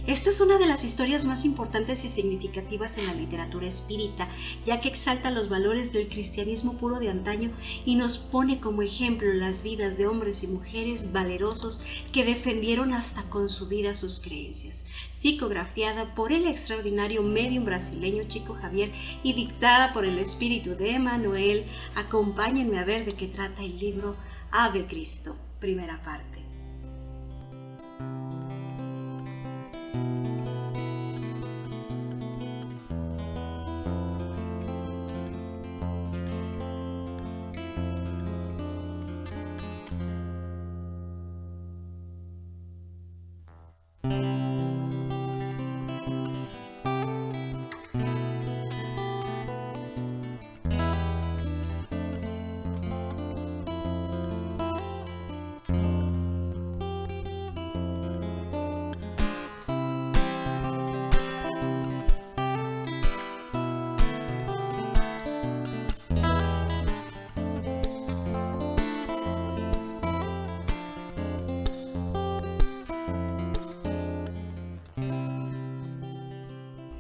Esta es una de las historias más importantes y significativas en la literatura espírita, ya que exalta los valores del cristianismo puro de antaño y nos pone como ejemplo las vidas de hombres y mujeres valerosos que defendieron hasta con su vida sus creencias. Psicografiada por el extraordinario médium brasileño Chico Xavier y dictada por el espíritu de Emmanuel, acompáñenme a ver de qué trata el libro Ave Cristo, primera parte.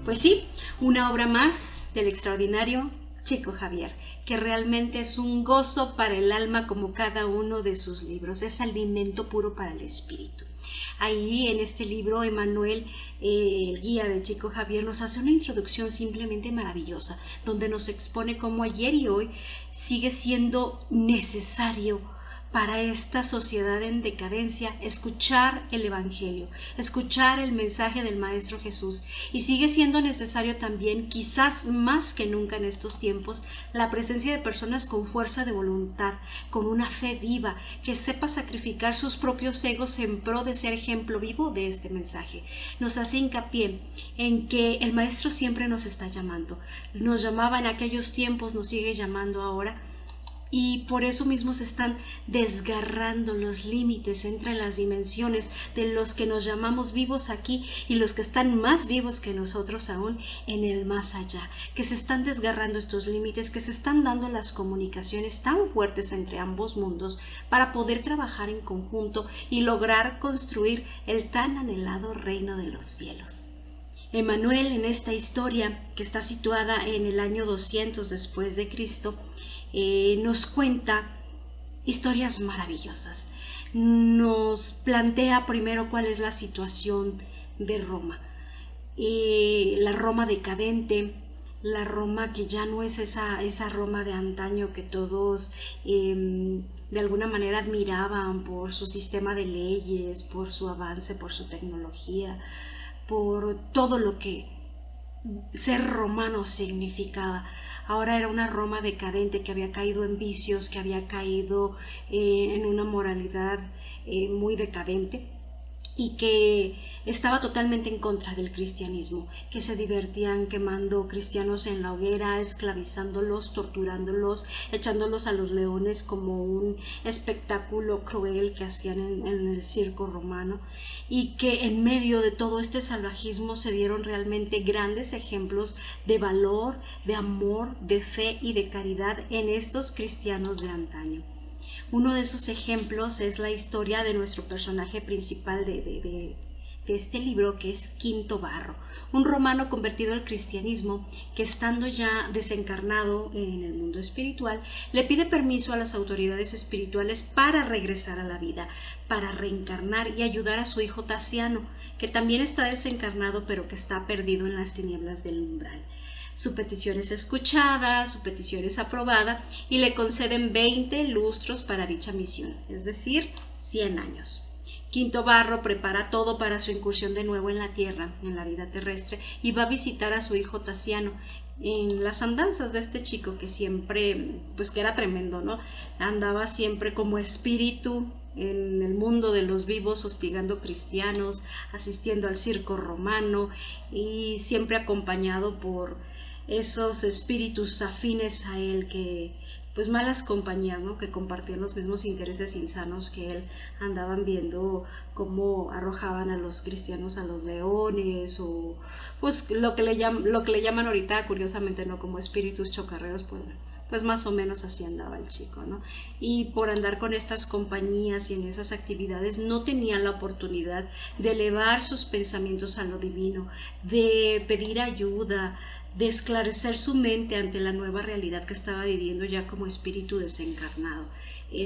Pues sí, una obra más del extraordinario Chico Xavier, que realmente es un gozo para el alma como cada uno de sus libros, es alimento puro para el espíritu. Ahí en este libro, Emmanuel, el guía de Chico Xavier, nos hace una introducción simplemente maravillosa, donde nos expone cómo ayer y hoy sigue siendo necesario para esta sociedad en decadencia escuchar el Evangelio, escuchar el mensaje del Maestro Jesús, y sigue siendo necesario también, quizás más que nunca en estos tiempos, la presencia de personas con fuerza de voluntad, con una fe viva, que sepa sacrificar sus propios egos en pro de ser ejemplo vivo de este mensaje. Nos hace hincapié en que el Maestro siempre nos está llamando, nos llamaba en aquellos tiempos, nos sigue llamando ahora, y por eso mismo se están desgarrando los límites entre las dimensiones de los que nos llamamos vivos aquí y los que están más vivos que nosotros aún en el más allá, que se están desgarrando estos límites, que se están dando las comunicaciones tan fuertes entre ambos mundos para poder trabajar en conjunto y lograr construir el tan anhelado reino de los cielos. Emmanuel, en esta historia que está situada en el año 200 después de Cristo, nos cuenta historias maravillosas. Nos plantea primero cuál es la situación de Roma, la Roma decadente, la Roma que ya no es esa Roma de antaño que todos de alguna manera admiraban por su sistema de leyes, por su avance, por su tecnología, por todo lo que ser romano significaba. Ahora era una Roma decadente que había caído en vicios, que había caído en una moralidad muy decadente y que estaba totalmente en contra del cristianismo, que se divertían quemando cristianos en la hoguera, esclavizándolos, torturándolos, echándolos a los leones como un espectáculo cruel que hacían en el circo romano, y que en medio de todo este salvajismo se dieron realmente grandes ejemplos de valor, de amor, de fe y de caridad en estos cristianos de antaño. Uno de esos ejemplos es la historia de nuestro personaje principal de este libro, que es Quinto Varro, un romano convertido al cristianismo que, estando ya desencarnado en el mundo espiritual, le pide permiso a las autoridades espirituales para regresar a la vida, para reencarnar y ayudar a su hijo Tasiano, que también está desencarnado pero que está perdido en las tinieblas del umbral. Su petición es escuchada, su petición es aprobada y le conceden 20 lustros para dicha misión, es decir, 100 años. Quinto Varro prepara todo para su incursión de nuevo en la tierra, en la vida terrestre, y va a visitar a su hijo Tasiano en las andanzas de este chico que siempre, pues que era tremendo, ¿no? Andaba siempre como espíritu en el mundo de los vivos, hostigando cristianos, asistiendo al circo romano y siempre acompañado por esos espíritus afines a él, que pues malas compañías, ¿no? Que compartían los mismos intereses insanos que él, andaban viendo cómo arrojaban a los cristianos a los leones, o pues lo que le llaman ahorita curiosamente, ¿no? Como espíritus chocarreros, pues pues más o menos así andaba el chico, ¿no? Y por andar con estas compañías y en esas actividades no tenía la oportunidad de elevar sus pensamientos a lo divino, de pedir ayuda, de esclarecer su mente ante la nueva realidad que estaba viviendo ya como espíritu desencarnado.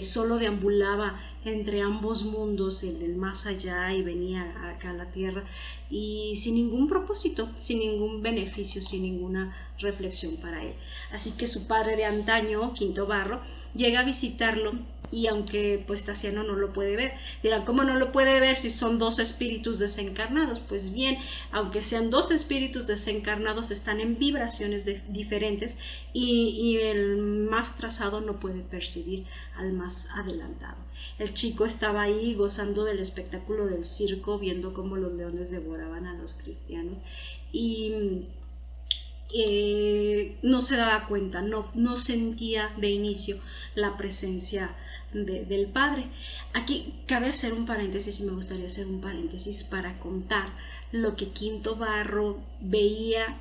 Solo deambulaba entre ambos mundos, el del más allá y venía acá a la tierra, y sin ningún propósito, sin ningún beneficio, sin ninguna reflexión para él. Así que su padre de antaño, Quinto Barro, llega a visitarlo, y aunque pues Tassiano no lo puede ver, dirán, ¿cómo no lo puede ver si son dos espíritus desencarnados? Pues bien, aunque sean dos espíritus desencarnados, están en vibraciones diferentes, y el más atrasado no puede percibir al más adelantado. El chico estaba ahí gozando del espectáculo del circo, viendo cómo los leones devoraban a los cristianos, y no se daba cuenta, no sentía de inicio la presencia del padre. Aquí cabe hacer un paréntesis, y me gustaría hacer un paréntesis para contar lo que Quinto Barro veía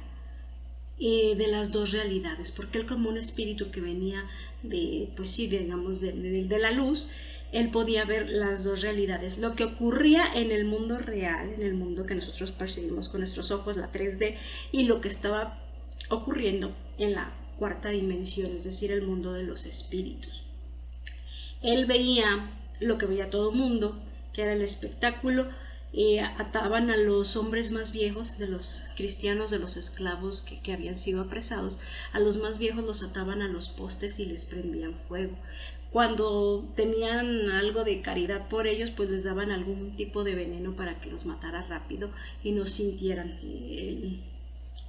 de las dos realidades, porque él, como un espíritu que venía de, pues sí, digamos, de la luz, él podía ver las dos realidades, lo que ocurría en el mundo real, en el mundo que nosotros percibimos con nuestros ojos, la 3D, y lo que estaba ocurriendo en la cuarta dimensión, es decir, el mundo de los espíritus. Él veía lo que veía todo mundo, que era el espectáculo. Ataban a los hombres más viejos de los cristianos, de los esclavos que habían sido apresados, a los más viejos los ataban a los postes y les prendían fuego. Cuando tenían algo de caridad por ellos, pues les daban algún tipo de veneno para que los matara rápido y no sintieran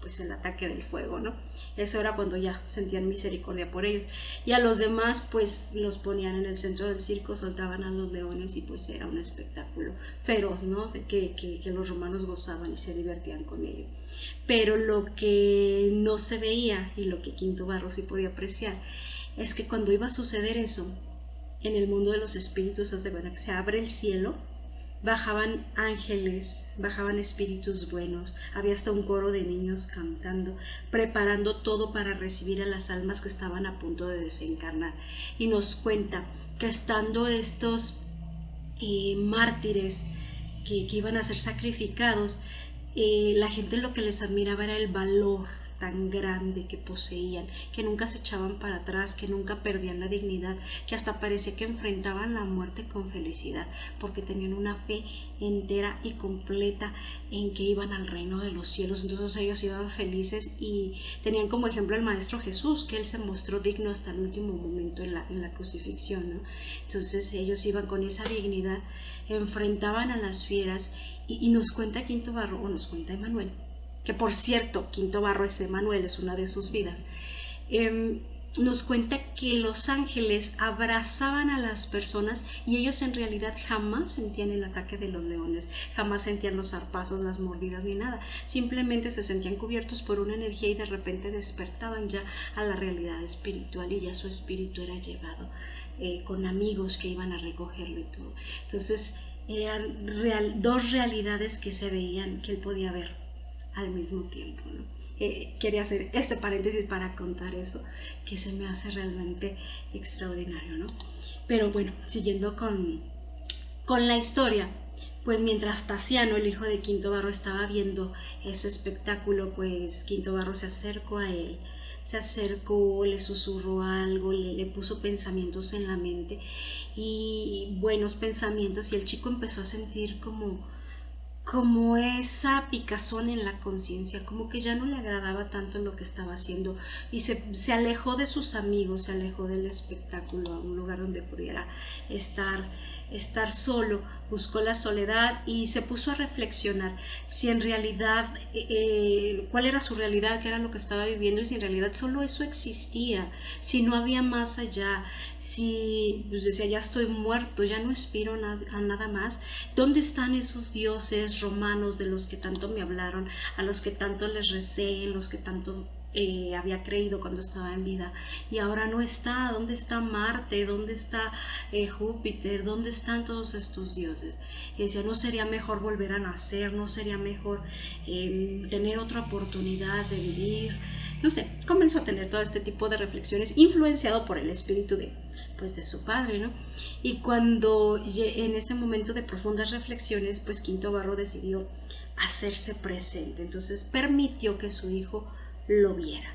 pues el ataque del fuego, ¿no? Eso era cuando ya sentían misericordia por ellos. Y a los demás pues los ponían en el centro del circo, soltaban a los leones, y pues era un espectáculo feroz, ¿no? Que los romanos gozaban y se divertían con ello. Pero lo que no se veía, y lo que Quinto Barro sí podía apreciar, es que cuando iba a suceder eso, en el mundo de los espíritus, se abre el cielo, bajaban ángeles, bajaban espíritus buenos, había hasta un coro de niños cantando, preparando todo para recibir a las almas que estaban a punto de desencarnar. Y nos cuenta que estando estos mártires que iban a ser sacrificados, la gente lo que les admiraba era el valor tan grande que poseían, que nunca se echaban para atrás, que nunca perdían la dignidad, que hasta parecía que enfrentaban la muerte con felicidad, porque tenían una fe entera y completa en que iban al reino de los cielos. Entonces ellos iban felices, y tenían como ejemplo al Maestro Jesús, que él se mostró digno hasta el último momento en la crucifixión, ¿no? Entonces ellos iban con esa dignidad, enfrentaban a las fieras, y nos cuenta Quinto Barro, o nos cuenta Emanuel, que por cierto, Quinto Barro es Emanuel, es una de sus vidas, nos cuenta que los ángeles abrazaban a las personas, y ellos en realidad jamás sentían el ataque de los leones, jamás sentían los zarpazos, las mordidas ni nada, simplemente se sentían cubiertos por una energía, y de repente despertaban ya a la realidad espiritual, y ya su espíritu era llevado con amigos que iban a recogerlo y todo. Entonces eran dos realidades que se veían, que él podía ver al mismo tiempo, ¿no? Quería hacer este paréntesis para contar eso, que se me hace realmente extraordinario, ¿no? Pero bueno, siguiendo con la historia, pues mientras Tassiano, el hijo de Quinto Barro, estaba viendo ese espectáculo, pues Quinto Barro se acercó a él, se acercó, le susurró algo, le puso pensamientos en la mente, y buenos pensamientos, y el chico empezó a sentir como esa picazón en la conciencia, como que ya no le agradaba tanto lo que estaba haciendo, y se alejó de sus amigos, se alejó del espectáculo a un lugar donde pudiera estar solo, buscó la soledad y se puso a reflexionar si en realidad, cuál era su realidad, qué era lo que estaba viviendo, y si en realidad solo eso existía, si no había más allá, si pues decía, ya estoy muerto, ya no aspiro a nada más. ¿Dónde están esos dioses romanos de los que tanto me hablaron, a los que tanto les recé, en los que tanto había creído cuando estaba en vida, y ahora no está. ¿Dónde está Marte? ¿Dónde está Júpiter? ¿Dónde están todos estos dioses? Y decía, ¿no sería mejor volver a nacer? ¿No sería mejor tener otra oportunidad de vivir? No sé, comenzó a tener todo este tipo de reflexiones, influenciado por el espíritu de su padre, ¿no? Y cuando en ese momento de profundas reflexiones, pues Quinto Varro decidió hacerse presente. Entonces permitió que su hijo lo viera.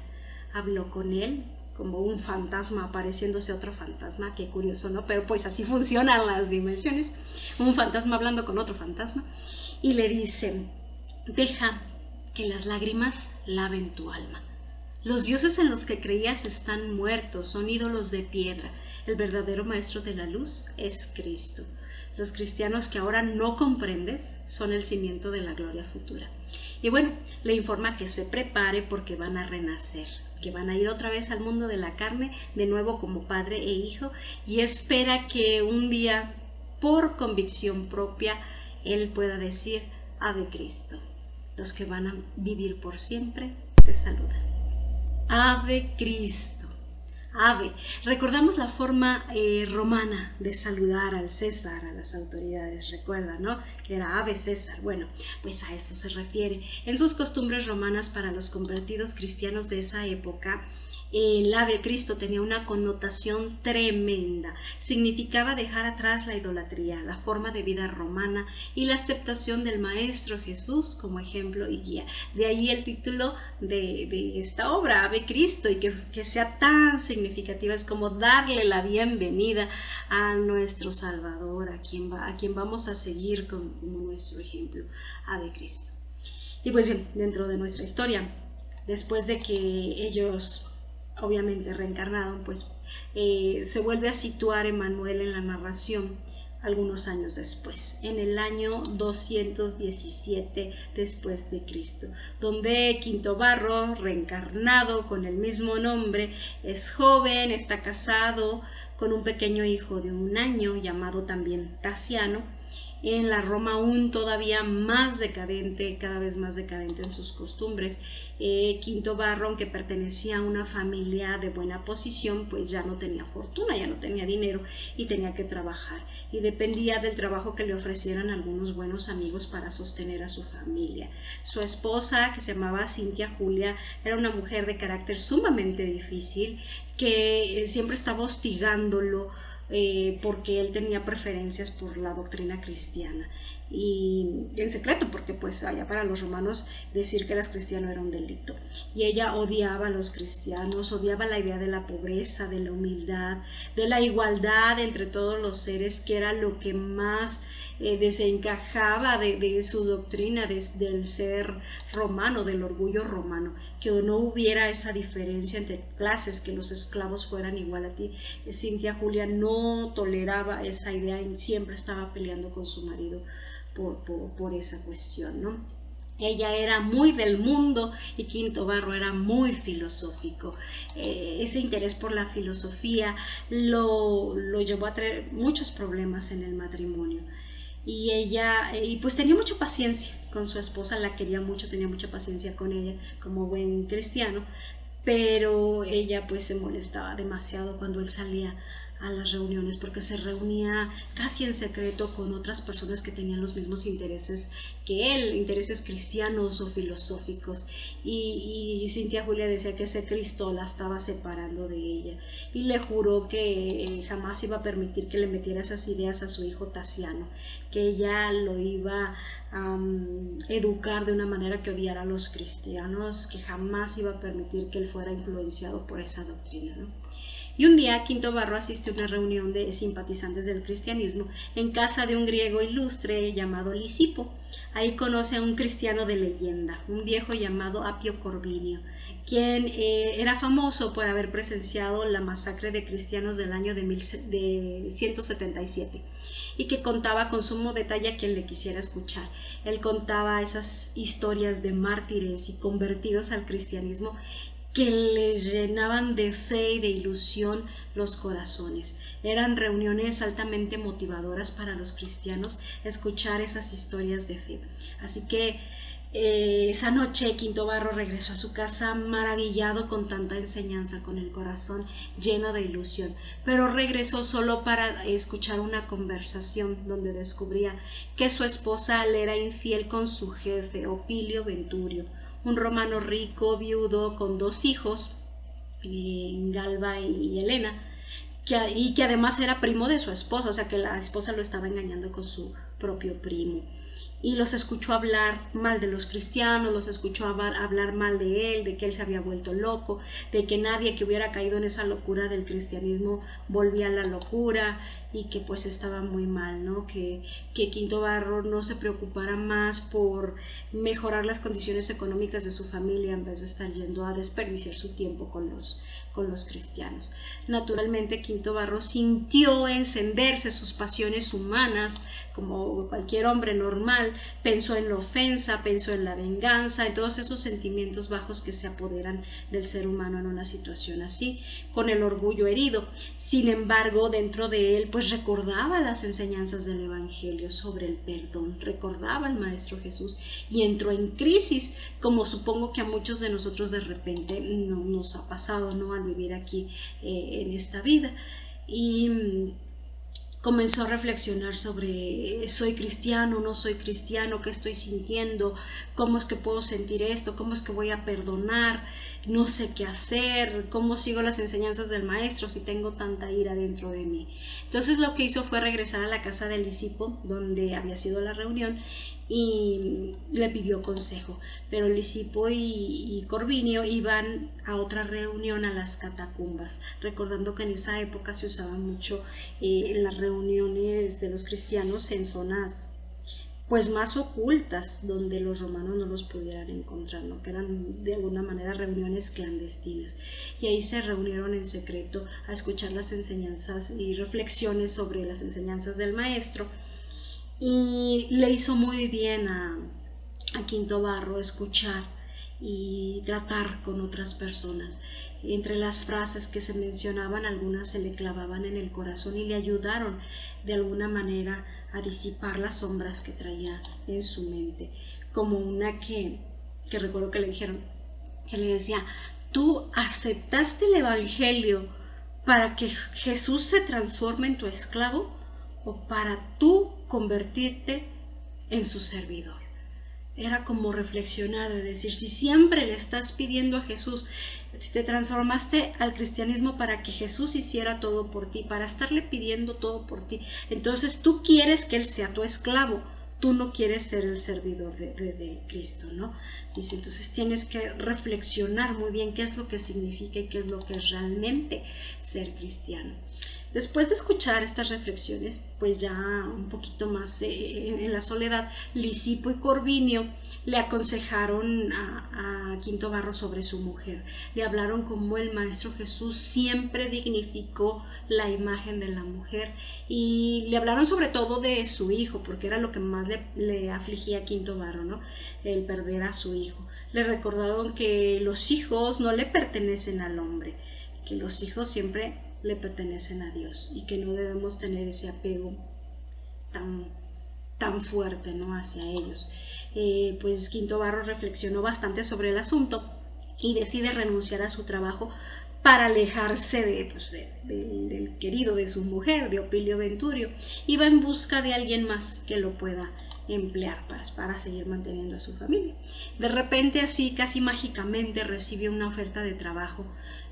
Habló con él como un fantasma apareciéndose otro fantasma. Qué curioso, ¿no? Pero pues así funcionan las dimensiones. Un fantasma hablando con otro fantasma. Y le dice, deja que las lágrimas laven tu alma. Los dioses en los que creías están muertos, son ídolos de piedra. El verdadero maestro de la luz es Cristo. Los cristianos que ahora no comprendes son el cimiento de la gloria futura. Y bueno, le informa que se prepare porque van a renacer, que van a ir otra vez al mundo de la carne, de nuevo como padre e hijo, y espera que un día, por convicción propia, él pueda decir, Ave Cristo. Los que van a vivir por siempre te saludan. Ave Cristo. Ave. Recordamos la forma romana de saludar al César, a las autoridades, recuerda, ¿no? Que era Ave César. Bueno, pues a eso se refiere. En sus costumbres romanas para los convertidos cristianos de esa época, el Ave Cristo tenía una connotación tremenda. Significaba dejar atrás la idolatría, la forma de vida romana y la aceptación del Maestro Jesús como ejemplo y guía. De ahí el título de esta obra, Ave Cristo, y que sea tan significativa. Es como darle la bienvenida a nuestro Salvador, a quien vamos a seguir como nuestro ejemplo, Ave Cristo. Y pues bien, dentro de nuestra historia, después de que ellos obviamente reencarnaron, pues se vuelve a situar Emmanuel en la narración algunos años después, en el año 217 después de Cristo, donde Quinto Varro, reencarnado con el mismo nombre, es joven, está casado con un pequeño hijo de 1 año llamado también Tasiano, en la Roma aún todavía más decadente, cada vez más decadente en sus costumbres. Quinto Varro, aunque pertenecía a una familia de buena posición, pues ya no tenía fortuna, ya no tenía dinero y tenía que trabajar. Y dependía del trabajo que le ofrecieran algunos buenos amigos para sostener a su familia. Su esposa, que se llamaba Cintia Julia, era una mujer de carácter sumamente difícil, que siempre estaba hostigándolo, porque él tenía preferencias por la doctrina cristiana, y en secreto, porque pues allá para los romanos decir que eras cristiano era un delito, y ella odiaba a los cristianos, odiaba la idea de la pobreza, de la humildad, de la igualdad entre todos los seres, que era lo que más desencajaba de su doctrina, del ser romano, del orgullo romano, que no hubiera esa diferencia entre clases, que los esclavos fueran igual a ti. Cintia Julia no toleraba esa idea y siempre estaba peleando con su marido por esa cuestión, ¿no? Ella era muy del mundo y Quinto Varro era muy filosófico. Ese interés por la filosofía lo llevó a traer muchos problemas en el matrimonio. Y ella pues tenía mucha paciencia con su esposa, la quería mucho, tenía mucha paciencia con ella como buen cristiano, pero ella pues se molestaba demasiado cuando él salía a las reuniones, porque se reunía casi en secreto con otras personas que tenían los mismos intereses que él, intereses cristianos o filosóficos, y Cintia Julia decía que ese Cristo la estaba separando de ella, y le juró que jamás iba a permitir que le metiera esas ideas a su hijo Tasiano, que ella lo iba a educar de una manera que odiara a los cristianos, que jamás iba a permitir que él fuera influenciado por esa doctrina, ¿no? Y un día Quinto Varro asiste a una reunión de simpatizantes del cristianismo en casa de un griego ilustre llamado Lisipo. Ahí conoce a un cristiano de leyenda, un viejo llamado Apio Corvinio, quien era famoso por haber presenciado la masacre de cristianos del año de 177 y que contaba con sumo detalle a quien le quisiera escuchar. Él contaba esas historias de mártires y convertidos al cristianismo que les llenaban de fe y de ilusión los corazones. Eran reuniones altamente motivadoras para los cristianos escuchar esas historias de fe. Así que esa noche Quinto Barro regresó a su casa maravillado con tanta enseñanza, con el corazón lleno de ilusión, pero regresó solo para escuchar una conversación donde descubría que su esposa le era infiel con su jefe, Opilio Venturio, un romano rico, viudo, con 2 hijos, Galba y Helena, y que además era primo de su esposa, o sea que la esposa lo estaba engañando con su propio primo. Y los escuchó hablar mal de los cristianos, los escuchó hablar mal de él, de que él se había vuelto loco, de que nadie que hubiera caído en esa locura del cristianismo volvía a la locura, y que pues estaba muy mal, ¿no? Que Quinto Barro no se preocupara más por mejorar las condiciones económicas de su familia en vez de estar yendo a desperdiciar su tiempo con los cristianos. Naturalmente Quinto Barro sintió encenderse sus pasiones humanas como cualquier hombre normal, pensó en la ofensa, pensó en la venganza, en todos esos sentimientos bajos que se apoderan del ser humano en una situación así, con el orgullo herido. Sin embargo, dentro de él pues recordaba las enseñanzas del Evangelio sobre el perdón, recordaba al Maestro Jesús y entró en crisis, como supongo que a muchos de nosotros de repente nos ha pasado, ¿no?, al vivir aquí en esta vida. Y comenzó a reflexionar sobre soy cristiano, no soy cristiano, qué estoy sintiendo, cómo es que puedo sentir esto, cómo es que voy a perdonar, no sé qué hacer, cómo sigo las enseñanzas del maestro si tengo tanta ira dentro de mí. Entonces lo que hizo fue regresar a la casa de Lisipo, donde había sido la reunión, y le pidió consejo. Pero Lisipo y Corvinio iban a otra reunión a las catacumbas, recordando que en esa época se usaban mucho las reuniones de los cristianos en zonas pues más ocultas, donde los romanos no los pudieran encontrar, ¿no?, que eran de alguna manera reuniones clandestinas. Y ahí se reunieron en secreto a escuchar las enseñanzas y reflexiones sobre las enseñanzas del maestro. Y le hizo muy bien a Quinto Barro escuchar y tratar con otras personas. Entre las frases que se mencionaban, algunas se le clavaban en el corazón y le ayudaron de alguna manera a disipar las sombras que traía en su mente, como una que recuerdo que le dijeron, que le decía: tú aceptaste el Evangelio para que Jesús se transforme en tu esclavo o para tú convertirte en su servidor. Era como reflexionar, de decir, si siempre le estás pidiendo a Jesús, si te transformaste al cristianismo para que Jesús hiciera todo por ti, para estarle pidiendo todo por ti, entonces tú quieres que Él sea tu esclavo, tú no quieres ser el servidor de Cristo, ¿no? Dice, entonces tienes que reflexionar muy bien qué es lo que significa y qué es lo que es realmente ser cristiano. Después de escuchar estas reflexiones, pues ya un poquito más en la soledad, Lisipo y Corvinio le aconsejaron a Quinto Barro sobre su mujer. Le hablaron cómo el Maestro Jesús siempre dignificó la imagen de la mujer, y le hablaron sobre todo de su hijo, porque era lo que más le afligía a Quinto Barro, ¿no?, el perder a su hijo. Le recordaron que los hijos no le pertenecen al hombre, que los hijos siempre le pertenecen a Dios y que no debemos tener ese apego tan fuerte, ¿no?, hacia ellos. Pues Quinto Barro reflexionó bastante sobre el asunto y decide renunciar a su trabajo para alejarse del querido de su mujer, de Opilio Venturio, y va en busca de alguien más que lo pueda emplear para seguir manteniendo a su familia. De repente, así casi mágicamente, recibe una oferta de trabajo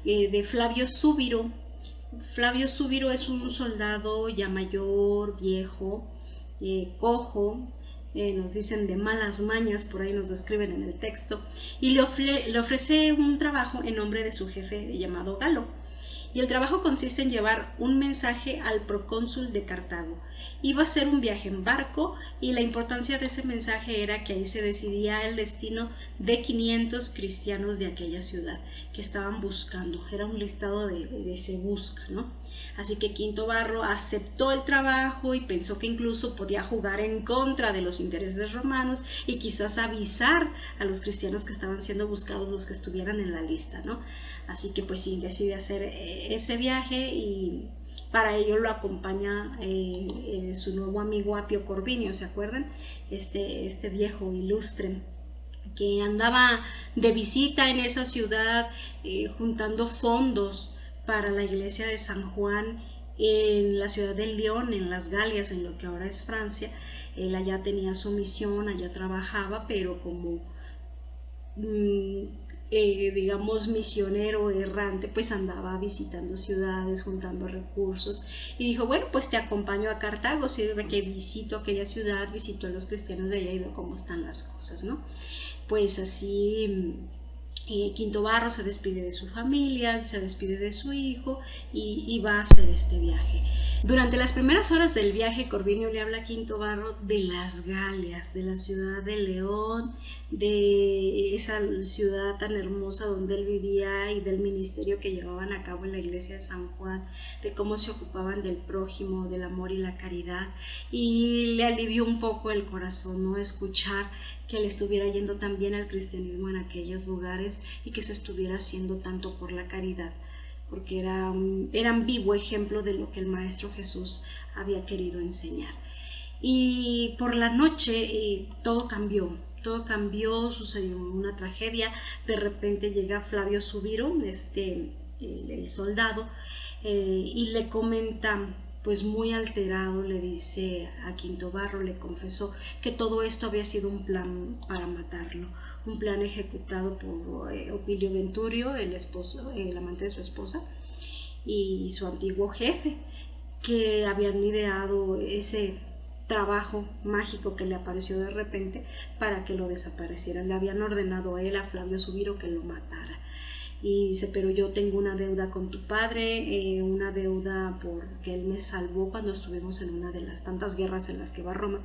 de Flavio Súbiro. Flavio Súbiro es un soldado ya mayor, viejo, cojo, nos dicen de malas mañas, por ahí nos describen en el texto, y le ofrece un trabajo en nombre de su jefe llamado Galo. y el trabajo consiste en llevar un mensaje al procónsul de Cartago. Iba a ser un viaje en barco y la importancia de ese mensaje era que ahí se decidía el destino de 500 cristianos de aquella ciudad que estaban buscando. Era un listado de se busca, ¿no? Así que Quinto Varro aceptó el trabajo y pensó que incluso podía jugar en contra de los intereses romanos y quizás avisar a los cristianos que estaban siendo buscados, los que estuvieran en la lista, ¿no? Así que pues sí, decide hacer ese viaje y para ello lo acompaña su nuevo amigo Apio Corvinio, ¿se acuerdan? Este viejo ilustre que andaba de visita en esa ciudad juntando fondos para la iglesia de San Juan en la ciudad de León, en las Galias, en lo que ahora es Francia. Él allá tenía su misión, allá trabajaba, pero como digamos misionero errante, pues andaba visitando ciudades, juntando recursos y dijo, bueno, pues te acompaño a Cartago, sirve que visito aquella ciudad, visito a los cristianos de allá y veo cómo están las cosas, ¿no? Pues así Quinto Varro se despide de su familia, se despide de su hijo y va a hacer este viaje. Durante las primeras horas del viaje, Corvinio le habla a Quinto Varro de las Galias, de la ciudad de León, de esa ciudad tan hermosa donde él vivía y del ministerio que llevaban a cabo en la iglesia de San Juan, de cómo se ocupaban del prójimo, del amor y la caridad, y le alivió un poco el corazón, ¿no? Escuchar que le estuviera yendo tan bien al cristianismo en aquellos lugares y que se estuviera haciendo tanto por la caridad, porque era un vivo ejemplo de lo que el Maestro Jesús había querido enseñar. Y por la noche todo cambió, sucedió una tragedia. De repente llega Flavio Subiro, el soldado, y le comenta, pues muy alterado, le dice a Quinto Varro, le confesó que todo esto había sido un plan para matarlo, un plan ejecutado por Opilio Venturio, el amante de su esposa, y su antiguo jefe, que habían ideado ese trabajo mágico que le apareció de repente para que lo desapareciera. Le habían ordenado a él, a Flavio Subiro, que lo matara. Y dice, pero yo tengo una deuda con tu padre, una deuda porque él me salvó cuando estuvimos en una de las tantas guerras en las que va Roma,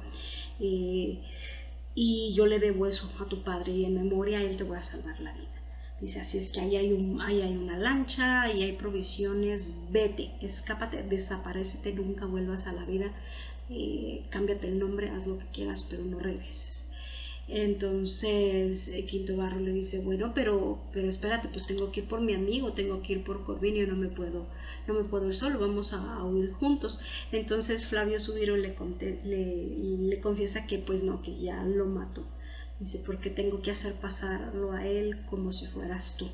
y yo le debo eso a tu padre y en memoria a él te voy a salvar la vida. Dice, así es que ahí hay una lancha, ahí hay provisiones, vete, escápate, desaparécete, nunca vuelvas a la vida, cámbiate el nombre, haz lo que quieras, pero no regreses. Entonces Quinto Varro le dice, bueno, pero espérate, pues tengo que ir por mi amigo, tengo que ir por Corvinio, no me puedo ir solo, vamos a huir juntos. Entonces Flavio Subiro le confiesa que pues no, que ya lo mató. Dice, porque tengo que hacer pasarlo a él como si fueras tú,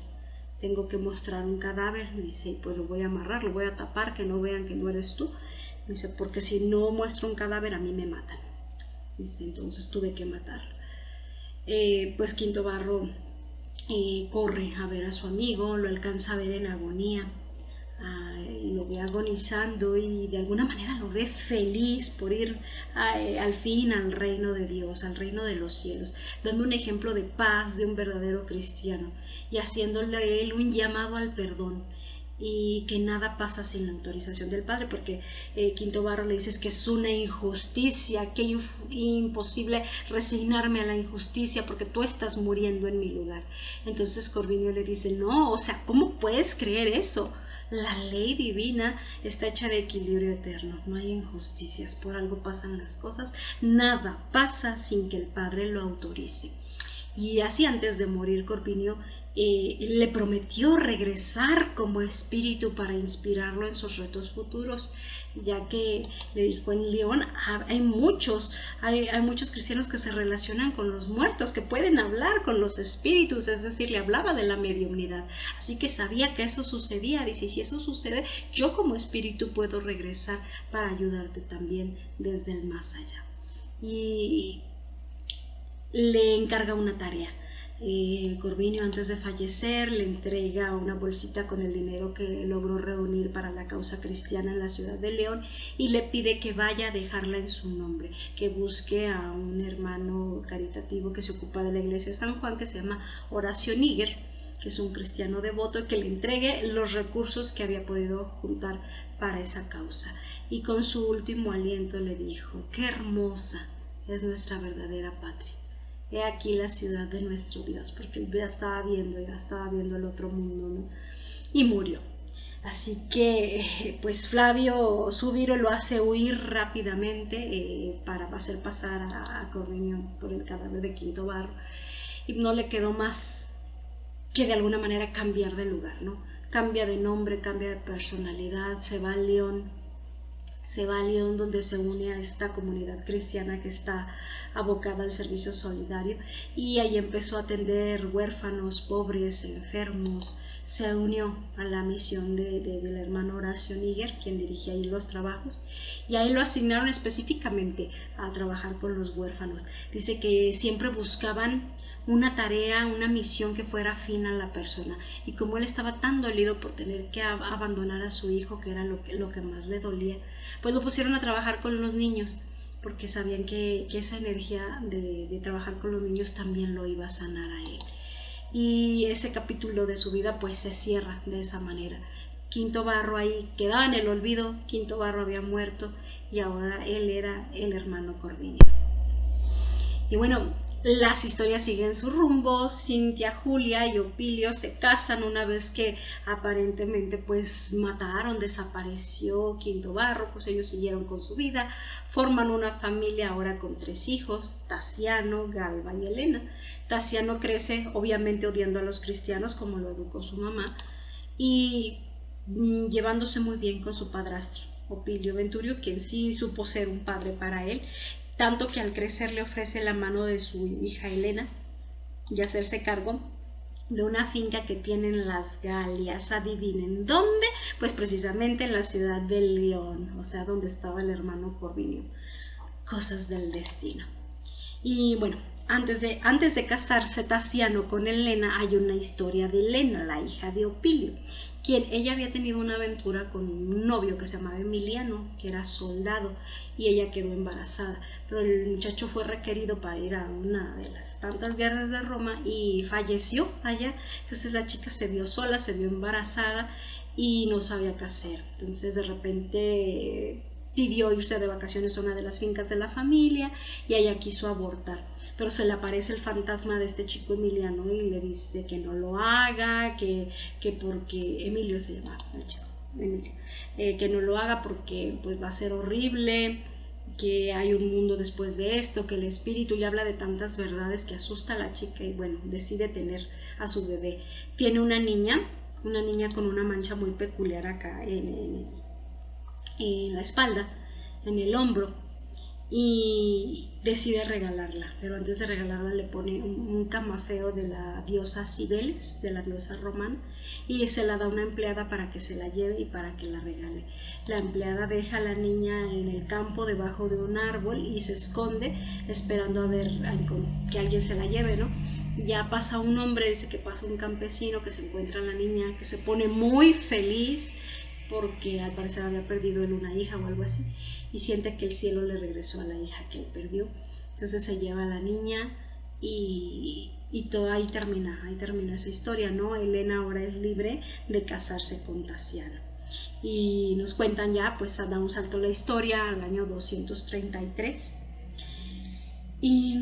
tengo que mostrar un cadáver. Dice, pues lo voy a amarrar, lo voy a tapar, que no vean que no eres tú. Dice, porque si no muestro un cadáver a mí me matan. Dice, entonces tuve que matarlo. Pues Quinto Varro corre a ver a su amigo, lo alcanza a ver en agonía, lo ve agonizando y de alguna manera lo ve feliz por ir al fin al reino de Dios, al reino de los cielos, dando un ejemplo de paz, de un verdadero cristiano y haciéndole a él un llamado al perdón, y que nada pasa sin la autorización del Padre, porque Quinto Varro le dice que es una injusticia, que es imposible resignarme a la injusticia porque tú estás muriendo en mi lugar. Entonces Corvinio le dice, no, o sea, ¿cómo puedes creer eso? La ley divina está hecha de equilibrio eterno, no hay injusticias, por algo pasan las cosas, nada pasa sin que el Padre lo autorice. Y así antes de morir Corvinio le prometió regresar como espíritu para inspirarlo en sus retos futuros, ya que le dijo, en León hay muchos cristianos que se relacionan con los muertos, que pueden hablar con los espíritus, es decir, le hablaba de la mediumnidad, así que sabía que eso sucedía. Dice, si eso sucede, yo como espíritu puedo regresar para ayudarte también desde el más allá. Y le encarga una tarea. Corvinio, antes de fallecer, le entrega una bolsita con el dinero que logró reunir para la causa cristiana en la ciudad de León y le pide que vaya a dejarla en su nombre, que busque a un hermano caritativo que se ocupa de la iglesia de San Juan, que se llama Horacio Níger, que es un cristiano devoto, y que le entregue los recursos que había podido juntar para esa causa. Y con su último aliento le dijo: qué hermosa es nuestra verdadera patria. He aquí la ciudad de nuestro Dios, porque él ya estaba viendo el otro mundo, ¿no? Y murió. Así que pues Flavio Súbiro lo hace huir rápidamente para hacer pasar a Corviño por el cadáver de Quinto Varro, y no le quedó más que de alguna manera cambiar de lugar, ¿no? Cambia de nombre, cambia de personalidad, se va a León, donde se une a esta comunidad cristiana que está abocada al servicio solidario, y ahí empezó a atender huérfanos, pobres, enfermos. Se unió a la misión del hermano Horacio Níger, quien dirigía ahí los trabajos, y ahí lo asignaron específicamente a trabajar con los huérfanos. Dice que siempre buscaban una tarea, una misión que fuera afín a la persona, y como él estaba tan dolido por tener que abandonar a su hijo, que era lo que más le dolía, pues lo pusieron a trabajar con los niños, porque sabían que esa energía de trabajar con los niños también lo iba a sanar a él. Y ese capítulo de su vida pues se cierra de esa manera. Quinto Varro ahí quedaba en el olvido, Quinto Varro había muerto, y ahora él era el hermano Corviño. Y bueno, las historias siguen su rumbo. Cintia, Julia y Opilio se casan una vez que aparentemente pues desapareció Quinto Varro, pues ellos siguieron con su vida, forman una familia ahora con 3 hijos, Tasiano, Galba y Elena. Tasiano crece obviamente odiando a los cristianos como lo educó su mamá, y llevándose muy bien con su padrastro, Opilio Venturio, quien sí supo ser un padre para él, tanto que al crecer le ofrece la mano de su hija Elena y hacerse cargo de una finca que tienen las Galias. Adivinen dónde, pues precisamente en la ciudad de León, o sea, donde estaba el hermano Corviño. Cosas del destino. Y bueno, antes de casarse Tasiano con Elena, hay una historia de Elena, la hija de Opilio, quien ella había tenido una aventura con un novio que se llamaba Emiliano, que era soldado, y ella quedó embarazada, pero el muchacho fue requerido para ir a una de las tantas guerras de Roma y falleció allá. Entonces la chica se vio sola, se vio embarazada y no sabía qué hacer. Entonces de repente pidió irse de vacaciones a una de las fincas de la familia, y ella quiso abortar, pero se le aparece el fantasma de este chico Emiliano y le dice que no lo haga, que porque Emilio se llama el chico, Emilio, que no lo haga porque pues va a ser horrible, que hay un mundo después de esto, que el espíritu, le habla de tantas verdades que asusta a la chica, y bueno, decide tener a su bebé. Tiene una niña con una mancha muy peculiar acá en la espalda, en el hombro, y decide regalarla, pero antes de regalarla le pone un camafeo de la diosa Cibeles, de la diosa romana, y se la da a una empleada para que se la lleve y para que la regale. La empleada deja a la niña en el campo debajo de un árbol y se esconde esperando a ver que alguien se la lleve, ¿no? Y ya pasa un hombre, dice que pasa un campesino, que se encuentra a la niña, que se pone muy feliz porque al parecer había perdido él una hija o algo así, y siente que el cielo le regresó a la hija que él perdió. Entonces se lleva a la niña y todo ahí termina esa historia, ¿no? Elena ahora es libre de casarse con Tasiano. Y nos cuentan ya, pues da un salto la historia al año 233 y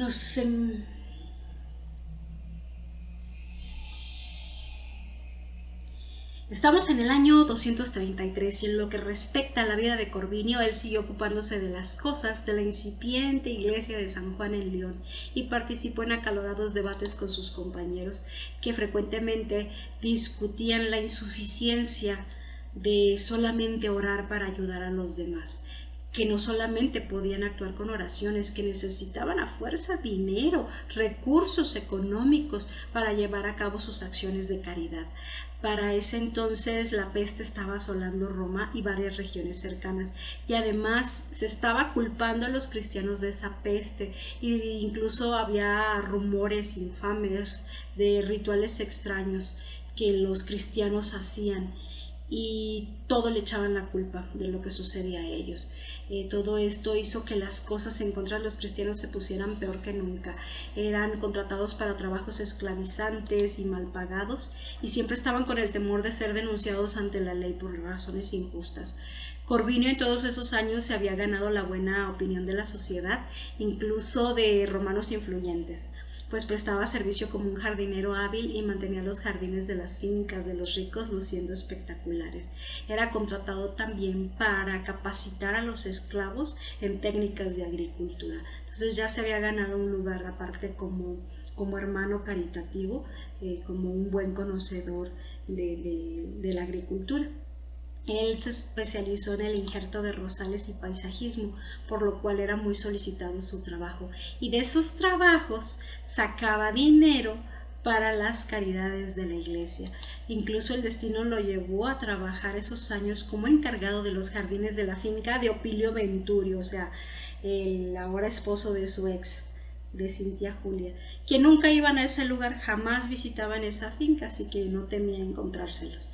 estamos en el año 233, y en lo que respecta a la vida de Corvinio, él siguió ocupándose de las cosas de la incipiente iglesia de San Juan en León, y participó en acalorados debates con sus compañeros, que frecuentemente discutían la insuficiencia de solamente orar para ayudar a los demás, que no solamente podían actuar con oraciones, que necesitaban a fuerza dinero, recursos económicos para llevar a cabo sus acciones de caridad. Para ese entonces la peste estaba asolando Roma y varias regiones cercanas, y además se estaba culpando a los cristianos de esa peste, e incluso había rumores infames de rituales extraños que los cristianos hacían, y todo le echaban la culpa de lo que sucedía a ellos. Todo esto hizo que las cosas en contra de los cristianos se pusieran peor que nunca. Eran contratados para trabajos esclavizantes y mal pagados, y siempre estaban con el temor de ser denunciados ante la ley por razones injustas. Corvinio en todos esos años se había ganado la buena opinión de la sociedad, incluso de romanos influyentes, pues prestaba servicio como un jardinero hábil y mantenía los jardines de las fincas de los ricos luciendo espectaculares. Era contratado también para capacitar a los esclavos en técnicas de agricultura. Entonces ya se había ganado un lugar aparte como hermano caritativo, como un buen conocedor de la agricultura. Él se especializó en el injerto de rosales y paisajismo, por lo cual era muy solicitado su trabajo, y de esos trabajos sacaba dinero para las caridades de la iglesia. Incluso el destino lo llevó a trabajar esos años como encargado de los jardines de la finca de Opilio Venturio, o sea, el ahora esposo de su ex, de Cintia Julia, que nunca iban a ese lugar, jamás visitaban esa finca, así que no temía encontrárselos.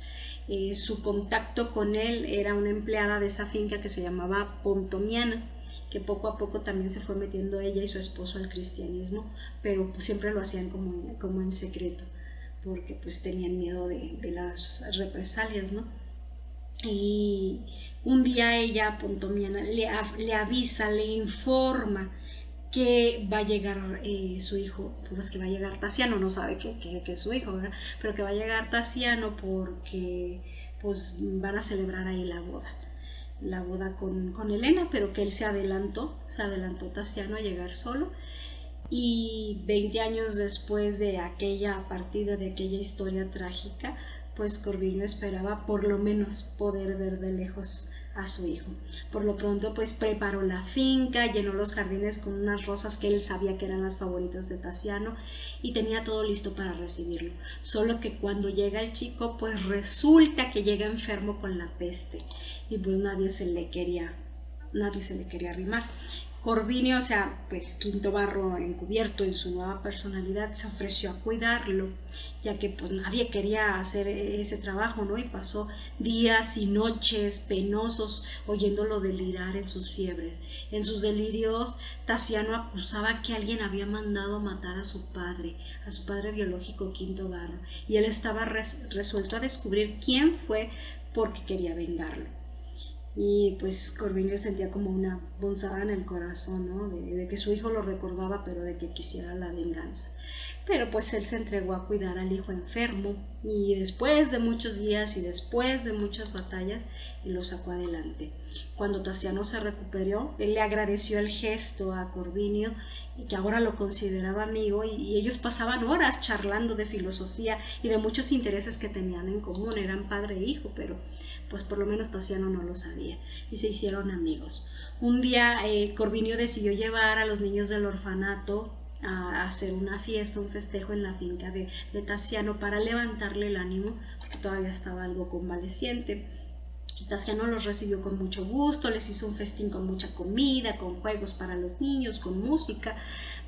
Su contacto con él era una empleada de esa finca que se llamaba Pontomiana, que poco a poco también se fue metiendo ella y su esposo al cristianismo, pero pues siempre lo hacían como en secreto, porque pues tenían miedo de las represalias, ¿no? Y un día ella, Pontomiana, le avisa, le informa que va a llegar su hijo, pues que va a llegar Tasiano, no sabe que es su hijo, ¿verdad? Pero que va a llegar Tasiano porque pues van a celebrar ahí la boda con Helena, pero que él se adelantó Tasiano a llegar solo. Y 20 años después de aquella partida, de aquella historia trágica, pues Corvinio esperaba por lo menos poder ver de lejos a su hijo. Por lo pronto pues preparó la finca, llenó los jardines con unas rosas que él sabía que eran las favoritas de Tasiano, y tenía todo listo para recibirlo. Solo que cuando llega el chico, pues resulta que llega enfermo con la peste, y pues nadie se le quería arrimar. Corvinio, o sea, pues Quinto Barro, encubierto en su nueva personalidad, se ofreció a cuidarlo, ya que pues nadie quería hacer ese trabajo, ¿no? Y pasó días y noches penosos oyéndolo delirar en sus fiebres. En sus delirios, Tasiano acusaba que alguien había mandado matar a su padre biológico Quinto Barro, y él estaba resuelto a descubrir quién fue, porque quería vengarlo. Y pues Corvinio sentía como una punzada en el corazón, ¿no? De que su hijo lo recordaba, pero de que quisiera la venganza. Pero pues él se entregó a cuidar al hijo enfermo, y después de muchos días y después de muchas batallas, él lo sacó adelante. Cuando Tasiano se recuperó, él le agradeció el gesto a Corvinio, y que ahora lo consideraba amigo, y ellos pasaban horas charlando de filosofía y de muchos intereses que tenían en común. Eran padre e hijo, pero pues por lo menos Tasiano no lo sabía, y se hicieron amigos. Un día Corvinio decidió llevar a los niños del orfanato a hacer una fiesta, un festejo en la finca de Tasiano, para levantarle el ánimo, porque todavía estaba algo convaleciente. Tasiano los recibió con mucho gusto, les hizo un festín con mucha comida, con juegos para los niños, con música.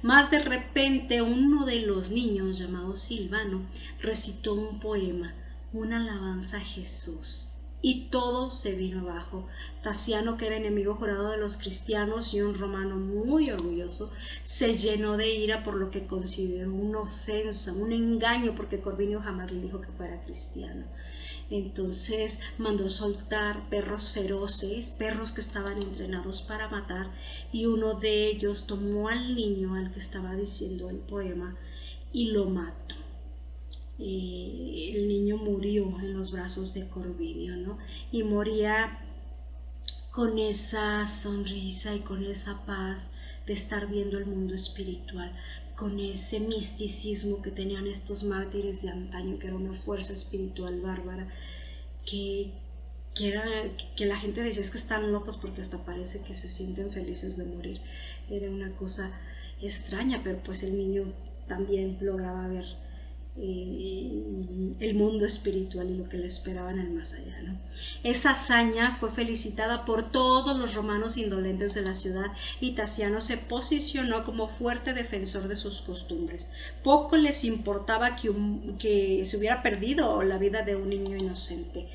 Más de repente uno de los niños, llamado Silvano, recitó un poema, una alabanza a Jesús, y todo se vino abajo. Tasiano, que era enemigo jurado de los cristianos y un romano muy orgulloso, se llenó de ira por lo que consideró una ofensa, un engaño, porque Corvinio jamás le dijo que fuera cristiano. Entonces mandó soltar perros feroces, perros que estaban entrenados para matar, y uno de ellos tomó al niño al que estaba diciendo el poema y lo mató. El niño murió en los brazos de Corvinio, ¿no? Y moría con esa sonrisa y con esa paz de estar viendo el mundo espiritual, con ese misticismo que tenían estos mártires de antaño, que era una fuerza espiritual bárbara, que la gente decía es que están locos, porque hasta parece que se sienten felices de morir. Era una cosa extraña, pero pues el niño también lograba ver el mundo espiritual y lo que le esperaba en el más allá, ¿no? Esa hazaña fue felicitada por todos los romanos indolentes de la ciudad, y Tasiano se posicionó como fuerte defensor de sus costumbres. Poco les importaba que se hubiera perdido la vida de un niño inocente.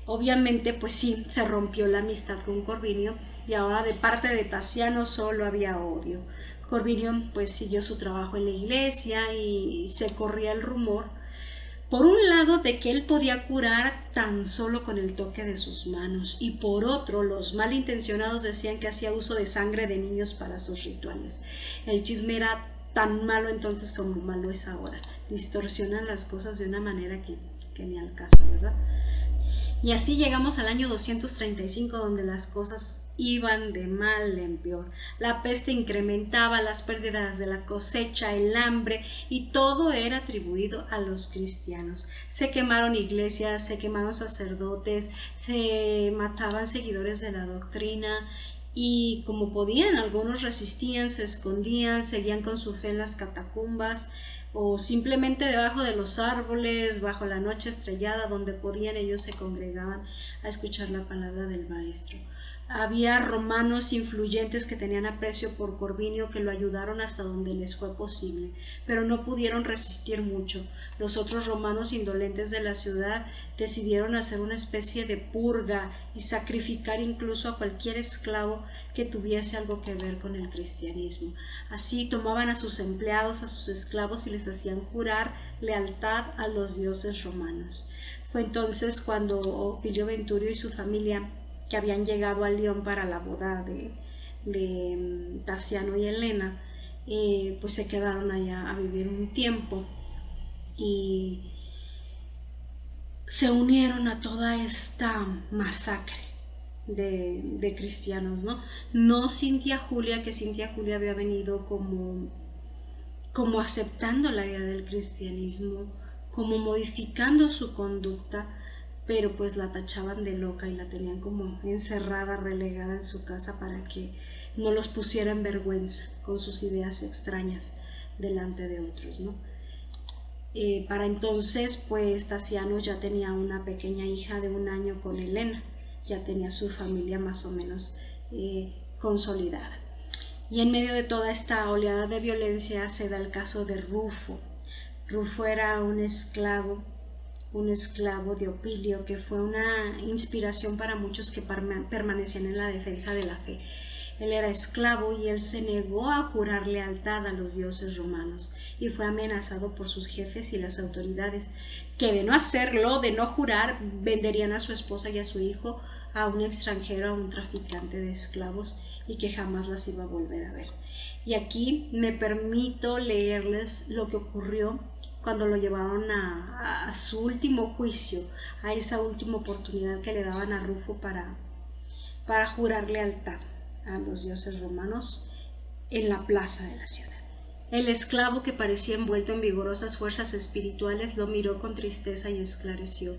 Obviamente, pues sí, se rompió la amistad con Corvinio y ahora de parte de Tasiano solo había odio. Corvinio pues siguió su trabajo en la iglesia y se corría el rumor, por un lado, de que él podía curar tan solo con el toque de sus manos, y por otro, los malintencionados decían que hacía uso de sangre de niños para sus rituales. El chisme era tan malo entonces como malo es ahora. Distorsionan las cosas de una manera que ni al caso, ¿verdad? Y así llegamos al año 235, donde las cosas iban de mal en peor. La peste incrementaba, las pérdidas de la cosecha, el hambre, y todo era atribuido a los cristianos. Se quemaron iglesias, se quemaron sacerdotes, se mataban seguidores de la doctrina, y como podían, algunos resistían, se escondían, seguían con su fe en las catacumbas, o simplemente debajo de los árboles, bajo la noche estrellada, donde podían, ellos se congregaban a escuchar la palabra del maestro. Había romanos influyentes que tenían aprecio por Corvinio, que lo ayudaron hasta donde les fue posible, pero no pudieron resistir mucho. Los otros romanos indolentes de la ciudad decidieron hacer una especie de purga y sacrificar incluso a cualquier esclavo que tuviese algo que ver con el cristianismo. Así tomaban a sus empleados, a sus esclavos, y les hacían jurar lealtad a los dioses romanos. Fue entonces cuando Opilio Venturio y su familia, que habían llegado a León para la boda de Tasiano y Helena, pues se quedaron allá a vivir un tiempo y se unieron a toda esta masacre de cristianos, ¿no? No Cintia Julia, que Cintia Julia había venido como aceptando la idea del cristianismo, como modificando su conducta, pero pues la tachaban de loca y la tenían como encerrada, relegada en su casa para que no los pusiera en vergüenza con sus ideas extrañas delante de otros, ¿no? Para entonces, pues Tasiano ya tenía una pequeña hija de 1 año con Helena, ya tenía su familia más o menos consolidada. Y en medio de toda esta oleada de violencia se da el caso de Rufo. Rufo era un esclavo de Opilio, que fue una inspiración para muchos que permanecían en la defensa de la fe. Él era esclavo y él se negó a jurar lealtad a los dioses romanos y fue amenazado por sus jefes y las autoridades, que de no hacerlo, de no jurar, venderían a su esposa y a su hijo a un extranjero, a un traficante de esclavos, y que jamás las iba a volver a ver. Y aquí me permito leerles lo que ocurrió cuando lo llevaron a su último juicio, a esa última oportunidad que le daban a Rufo para jurar lealtad a los dioses romanos en la plaza de la ciudad. El esclavo, que parecía envuelto en vigorosas fuerzas espirituales, lo miró con tristeza y esclareció: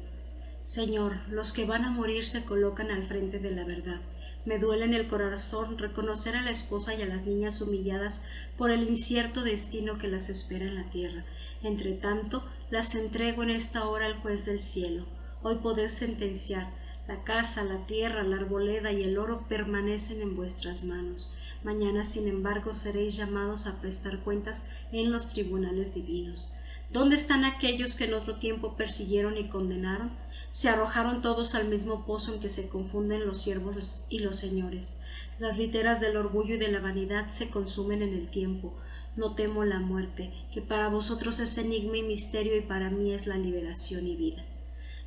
Señor, los que van a morir se colocan al frente de la verdad. Me duele en el corazón reconocer a la esposa y a las niñas humilladas por el incierto destino que las espera en la tierra. Entre tanto, las entrego en esta hora al juez del cielo. Hoy podéis sentenciar. La casa, la tierra, la arboleda y el oro permanecen en vuestras manos. Mañana, sin embargo, seréis llamados a prestar cuentas en los tribunales divinos. ¿Dónde están aquellos que en otro tiempo persiguieron y condenaron? Se arrojaron todos al mismo pozo en que se confunden los siervos y los señores. Las literas del orgullo y de la vanidad se consumen en el tiempo. No temo la muerte, que para vosotros es enigma y misterio, y para mí es la liberación y vida.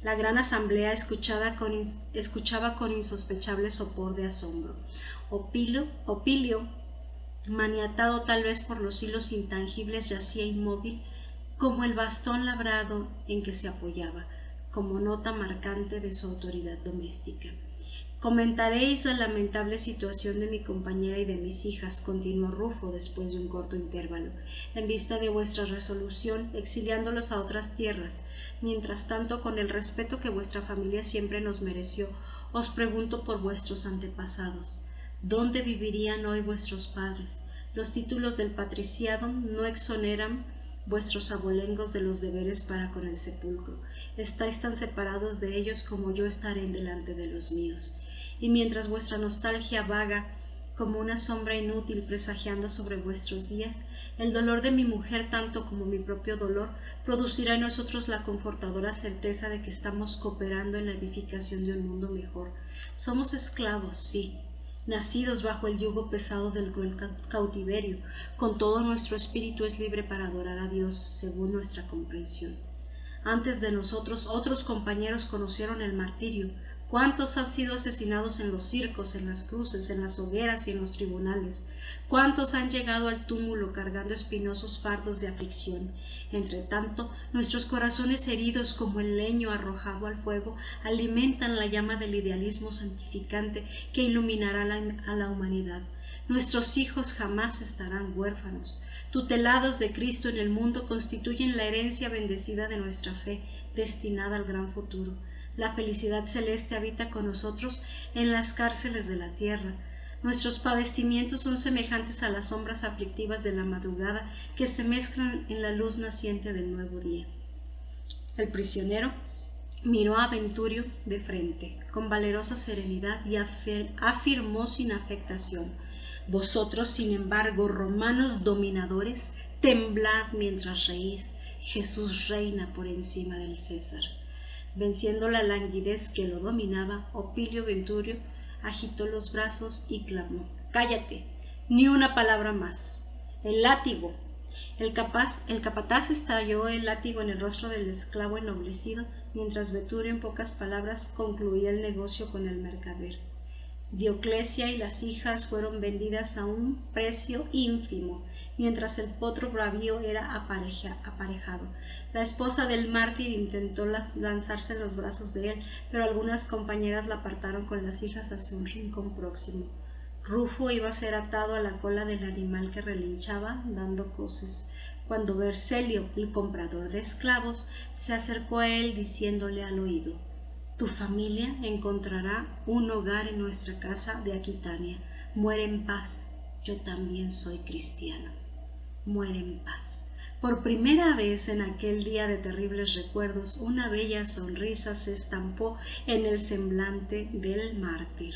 La gran asamblea escuchaba con insospechable sopor de asombro. Opilio, maniatado tal vez por los hilos intangibles, yacía inmóvil, como el bastón labrado en que se apoyaba, como nota marcante de su autoridad doméstica. Comentaréis la lamentable situación de mi compañera y de mis hijas, continuó Rufo después de un corto intervalo, en vista de vuestra resolución, exiliándolos a otras tierras. Mientras tanto, con el respeto que vuestra familia siempre nos mereció, os pregunto por vuestros antepasados. ¿Dónde vivirían hoy vuestros padres? Los títulos del patriciado no exoneran vuestros abolengos de los deberes para con el sepulcro. Estáis tan separados de ellos como yo estaré delante de los míos. Y mientras vuestra nostalgia vaga como una sombra inútil presagiando sobre vuestros días. El dolor de mi mujer, tanto como mi propio dolor, producirá en nosotros la confortadora certeza de que estamos cooperando en la edificación de un mundo mejor. Somos esclavos, sí, nacidos bajo el yugo pesado del cruel cautiverio. Con todo, nuestro espíritu es libre para adorar a Dios según nuestra comprensión. Antes de nosotros, otros compañeros conocieron el martirio. ¿Cuántos han sido asesinados en los circos, en las cruces, en las hogueras y en los tribunales? ¿Cuántos han llegado al túmulo cargando espinosos fardos de aflicción? Entre tanto, nuestros corazones heridos como el leño arrojado al fuego alimentan la llama del idealismo santificante que iluminará a la humanidad. Nuestros hijos jamás estarán huérfanos. Tutelados de Cristo en el mundo, constituyen la herencia bendecida de nuestra fe, destinada al gran futuro. La felicidad celeste habita con nosotros en las cárceles de la tierra. Nuestros padecimientos son semejantes a las sombras aflictivas de la madrugada que se mezclan en la luz naciente del nuevo día. El prisionero miró a Venturio de frente, con valerosa serenidad, y afirmó sin afectación: vosotros, sin embargo, romanos dominadores, temblad mientras reís. Jesús reina por encima del César. Venciendo la languidez que lo dominaba, Opilio Venturio agitó los brazos y clamó: cállate, ni una palabra más. El látigo. El capataz estalló el látigo en el rostro del esclavo ennoblecido, mientras Venturio en pocas palabras concluía el negocio con el mercader. Dioclesia y las hijas fueron vendidas a un precio ínfimo, mientras el potro bravío era aparejado. La esposa del mártir intentó lanzarse en los brazos de él, pero algunas compañeras la apartaron con las hijas hacia un rincón próximo. Rufo iba a ser atado a la cola del animal que relinchaba, dando coces, cuando Vercelio, el comprador de esclavos, se acercó a él diciéndole al oído: tu familia encontrará un hogar en nuestra casa de Aquitania. Muere en paz, yo también soy cristiano. Muere en paz. Por primera vez en aquel día de terribles recuerdos, una bella sonrisa se estampó en el semblante del mártir.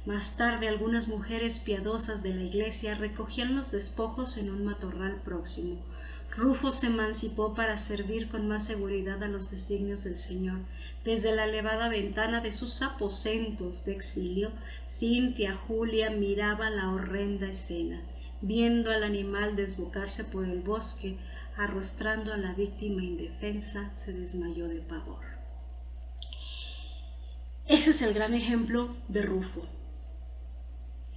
Más tarde, algunas mujeres piadosas de la iglesia recogían los despojos en un matorral próximo. Rufo se emancipó para servir con más seguridad a los designios del Señor. Desde la elevada ventana de sus aposentos de exilio, Cintia Julia miraba la horrenda escena. Viendo al animal desbocarse por el bosque, arrastrando a la víctima indefensa, se desmayó de pavor. Ese es el gran ejemplo de Rufo.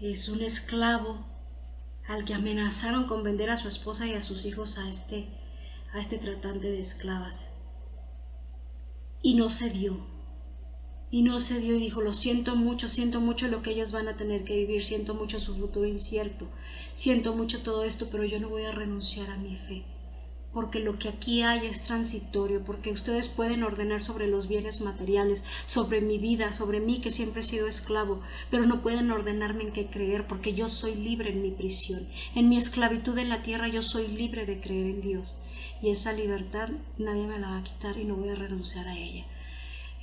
Es un esclavo al que amenazaron con vender a su esposa y a sus hijos a este tratante de esclavas. Y no se dio. Y dijo: lo siento mucho lo que ellas van a tener que vivir, siento mucho su futuro incierto, siento mucho todo esto, pero yo no voy a renunciar a mi fe, porque lo que aquí hay es transitorio, porque ustedes pueden ordenar sobre los bienes materiales, sobre mi vida, sobre mí que siempre he sido esclavo, pero no pueden ordenarme en qué creer, porque yo soy libre en mi prisión, en mi esclavitud en la tierra yo soy libre de creer en Dios, y esa libertad nadie me la va a quitar y no voy a renunciar a ella.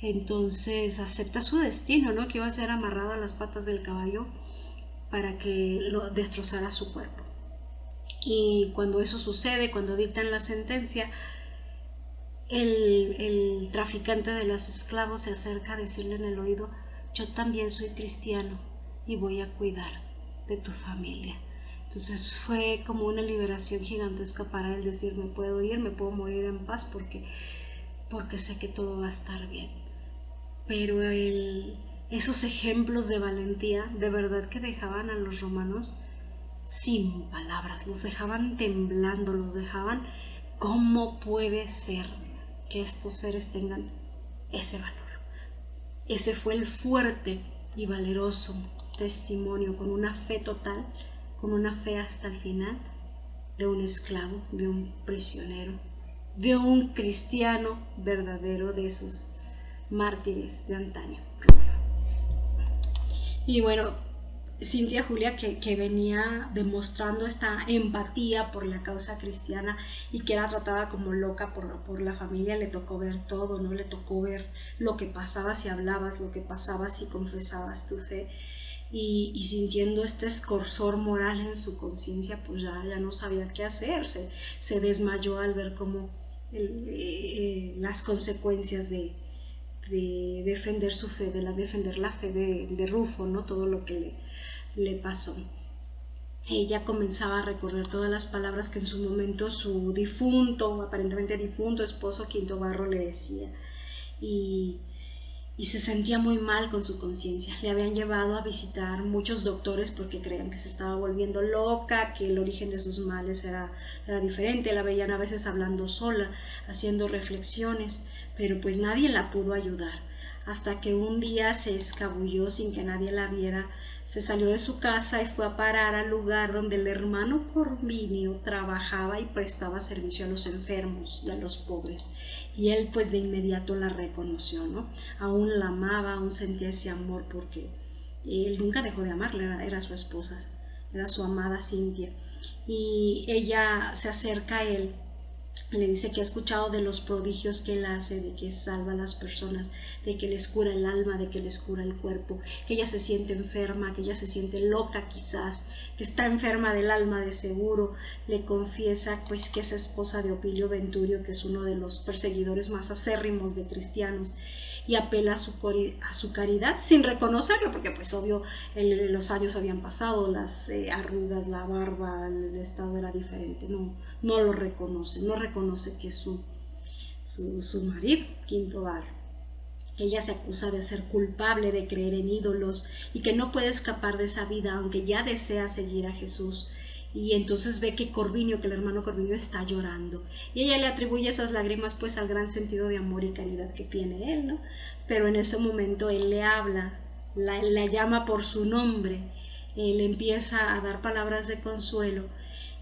Entonces acepta su destino, ¿no? Que iba a ser amarrado a las patas del caballo para que lo destrozara su cuerpo. Y cuando eso sucede, cuando dictan la sentencia, el traficante de los esclavos se acerca a decirle en el oído: yo también soy cristiano y voy a cuidar de tu familia. Entonces fue como una liberación gigantesca para él, decir: me puedo ir, me puedo morir en paz porque sé que todo va a estar bien. Pero esos ejemplos de valentía de verdad que dejaban a los romanos sin palabras, los dejaban temblando, los dejaban: ¿cómo puede ser que estos seres tengan ese valor? Ese fue el fuerte y valeroso testimonio, con una fe total, con una fe hasta el final, de un esclavo, de un prisionero, de un cristiano verdadero, de esos mártires de antaño, Rufo. Y bueno, Cintia Julia, que venía demostrando esta empatía por la causa cristiana y que era tratada como loca por la familia, le tocó ver todo, ¿no? Le tocó ver lo que pasaba si hablabas, lo que pasaba si confesabas tu fe. y sintiendo este escorzor moral en su conciencia, pues ya no sabía qué hacer, se desmayó al ver cómo las consecuencias de defender su fe, defender la fe de Rufo, ¿no? Todo lo que le pasó. Ella comenzaba a recorrer todas las palabras que en su momento su aparentemente difunto esposo Quinto Barro le decía, y se sentía muy mal con su conciencia. Le habían llevado a visitar muchos doctores porque creían que se estaba volviendo loca, que el origen de sus males era diferente. La veían a veces hablando sola, haciendo reflexiones, pero pues nadie la pudo ayudar. Hasta que un día se escabulló sin que nadie la viera, se salió de su casa y fue a parar al lugar donde el hermano Corvinio trabajaba y prestaba servicio a los enfermos y a los pobres. Y él pues de inmediato la reconoció, ¿no? Aún la amaba, aún sentía ese amor porque él nunca dejó de amarla, era su esposa, era su amada Cintia. Y ella se acerca a él, le dice que ha escuchado de los prodigios que él hace, de que salva a las personas, de que les cura el alma, de que les cura el cuerpo, que ella se siente enferma, que ella se siente loca quizás, que está enferma del alma de seguro. Le confiesa pues que es esposa de Opilio Venturio, que es uno de los perseguidores más acérrimos de cristianos, y apela a su caridad sin reconocerlo, porque pues obvio los años habían pasado, las arrugas, la barba, el estado era diferente, no lo reconoce, no reconoce que es su marido, Quinto Barro. Ella se acusa de ser culpable, de creer en ídolos y que no puede escapar de esa vida, aunque ya desea seguir a Jesús. Y entonces ve que el hermano Corvinio está llorando, y ella le atribuye esas lágrimas pues al gran sentido de amor y caridad que tiene él, ¿no? Pero en ese momento él le habla, la llama por su nombre, le empieza a dar palabras de consuelo,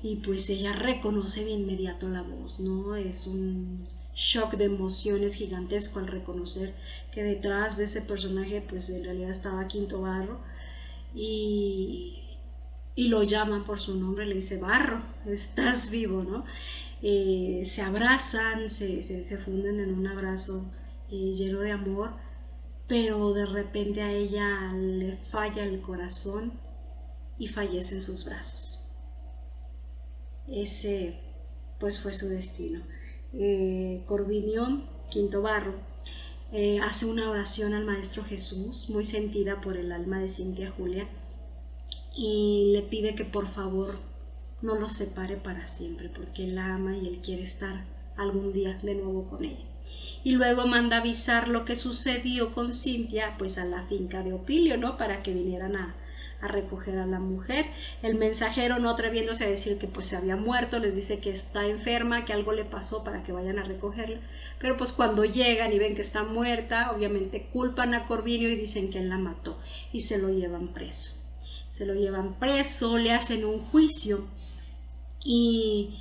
y pues ella reconoce de inmediato la voz, ¿no? Es un shock de emociones gigantesco al reconocer que detrás de ese personaje pues en realidad estaba Quinto Barro, y lo llaman por su nombre, le dice: Barro, estás vivo, ¿no? Se abrazan, se funden en un abrazo lleno de amor, pero de repente a ella le falla el corazón y fallece en sus brazos. Ese pues fue su destino. Corvinio, Quinto Barro, hace una oración al Maestro Jesús muy sentida por el alma de Cintia Julia, y le pide que por favor no los separe para siempre, porque él la ama y él quiere estar algún día de nuevo con ella. Y luego manda avisar lo que sucedió con Cintia pues a la finca de Opilio, ¿no? Para que vinieran a recoger a la mujer. El mensajero, no atreviéndose a decir que pues se había muerto, les dice que está enferma, que algo le pasó para que vayan a recogerla, pero pues cuando llegan y ven que está muerta, obviamente culpan a Corvinio y dicen que él la mató, y se lo llevan preso. Le hacen un juicio, y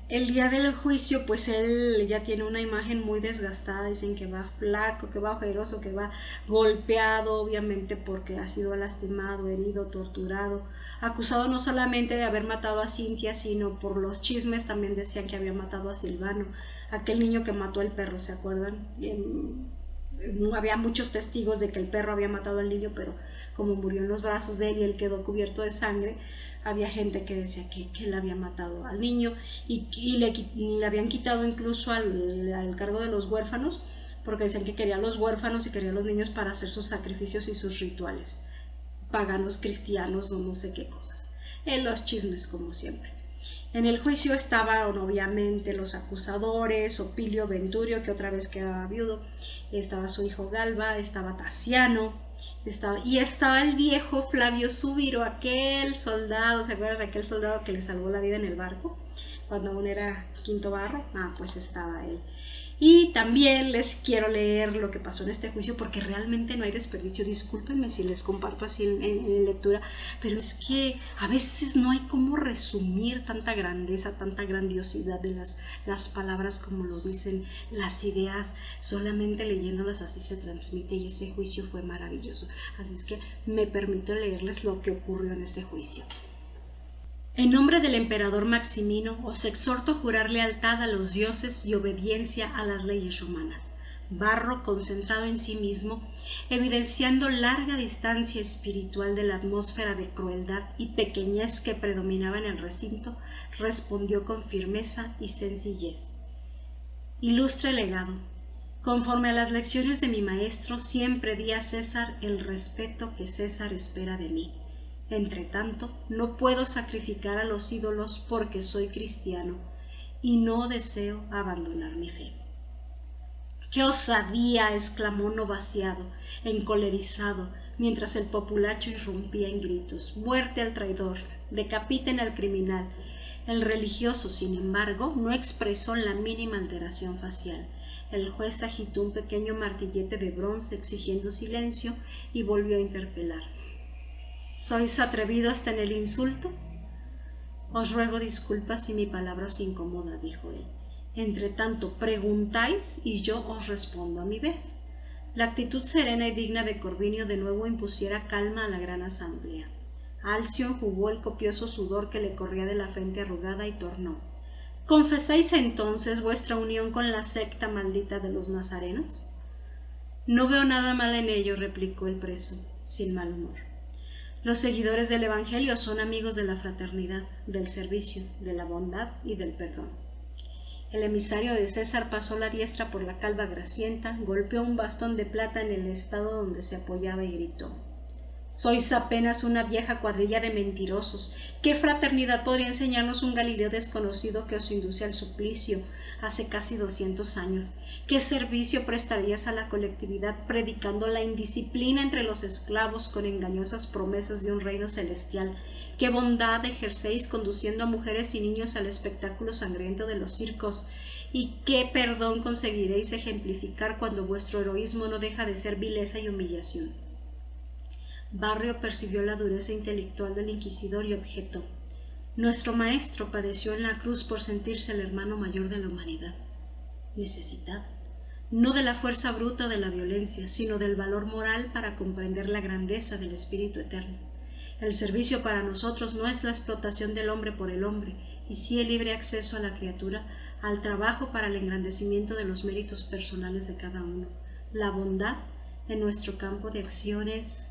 el día del juicio pues él ya tiene una imagen muy desgastada, dicen que va flaco, que va ojeroso, que va golpeado, obviamente porque ha sido lastimado, herido, torturado, acusado no solamente de haber matado a Cintia, sino por los chismes también decían que había matado a Silvano, aquel niño que mató al perro, ¿se acuerdan? Había muchos testigos de que el perro había matado al niño, pero como murió en los brazos de él y él quedó cubierto de sangre, había gente que decía que él había matado al niño, y le habían quitado incluso al cargo de los huérfanos, porque decían que quería a los huérfanos y quería a los niños para hacer sus sacrificios y sus rituales paganos, cristianos o no sé qué cosas. Los chismes como siempre. En el juicio estaban obviamente los acusadores, Opilio Venturio, que otra vez quedaba viudo, estaba su hijo Galba, estaba Tasiano, estaba el viejo Flavio Súbiro, aquel soldado, ¿se acuerdan de aquel soldado que le salvó la vida en el barco cuando aún era Quinto Barro? Pues estaba él. Y también les quiero leer lo que pasó en este juicio, porque realmente no hay desperdicio. Discúlpenme si les comparto así en lectura, pero es que a veces no hay cómo resumir tanta grandeza, tanta grandiosidad de las palabras como lo dicen las ideas. Solamente leyéndolas así se transmite, y ese juicio fue maravilloso. Así es que me permito leerles lo que ocurrió en ese juicio. En nombre del emperador Maximino, os exhorto a jurar lealtad a los dioses y obediencia a las leyes romanas. Barro concentrado en sí mismo, evidenciando larga distancia espiritual de la atmósfera de crueldad y pequeñez que predominaba en el recinto, respondió con firmeza y sencillez. Ilustre legado, conforme a las lecciones de mi maestro, siempre di a César el respeto que César espera de mí. Entretanto, no puedo sacrificar a los ídolos porque soy cristiano y no deseo abandonar mi fe. ¡Qué osadía! Exclamó Novaciado, encolerizado, mientras el populacho irrumpía en gritos. ¡Muerte al traidor! ¡Decapiten al criminal! El religioso, sin embargo, no expresó la mínima alteración facial. El juez agitó un pequeño martillete de bronce exigiendo silencio y volvió a interpelar. ¿Sois atrevido hasta en el insulto? Os ruego disculpas si mi palabra os incomoda, dijo él. Entre tanto, preguntáis y yo os respondo a mi vez. La actitud serena y digna de Corvinio de nuevo impusiera calma a la gran asamblea. Alcio enjugó el copioso sudor que le corría de la frente arrugada y tornó. ¿Confesáis entonces vuestra unión con la secta maldita de los nazarenos? No veo nada mal en ello, replicó el preso, sin mal humor. Los seguidores del Evangelio son amigos de la fraternidad, del servicio, de la bondad y del perdón. El emisario de César pasó la diestra por la calva grasienta, golpeó un bastón de plata en el estado donde se apoyaba y gritó. Sois apenas una vieja cuadrilla de mentirosos. ¿Qué fraternidad podría enseñarnos un Galileo desconocido que os induce al suplicio hace casi 200 años? ¿Qué servicio prestarías a la colectividad predicando la indisciplina entre los esclavos con engañosas promesas de un reino celestial? ¿Qué bondad ejercéis conduciendo a mujeres y niños al espectáculo sangriento de los circos? ¿Y qué perdón conseguiréis ejemplificar cuando vuestro heroísmo no deja de ser vileza y humillación? Barrio percibió la dureza intelectual del inquisidor y objetó. Nuestro maestro padeció en la cruz por sentirse el hermano mayor de la humanidad. Necesitado, no de la fuerza bruta o de la violencia, sino del valor moral para comprender la grandeza del Espíritu Eterno. El servicio para nosotros no es la explotación del hombre por el hombre, y sí el libre acceso a la criatura, al trabajo para el engrandecimiento de los méritos personales de cada uno. La bondad en nuestro campo de acciones.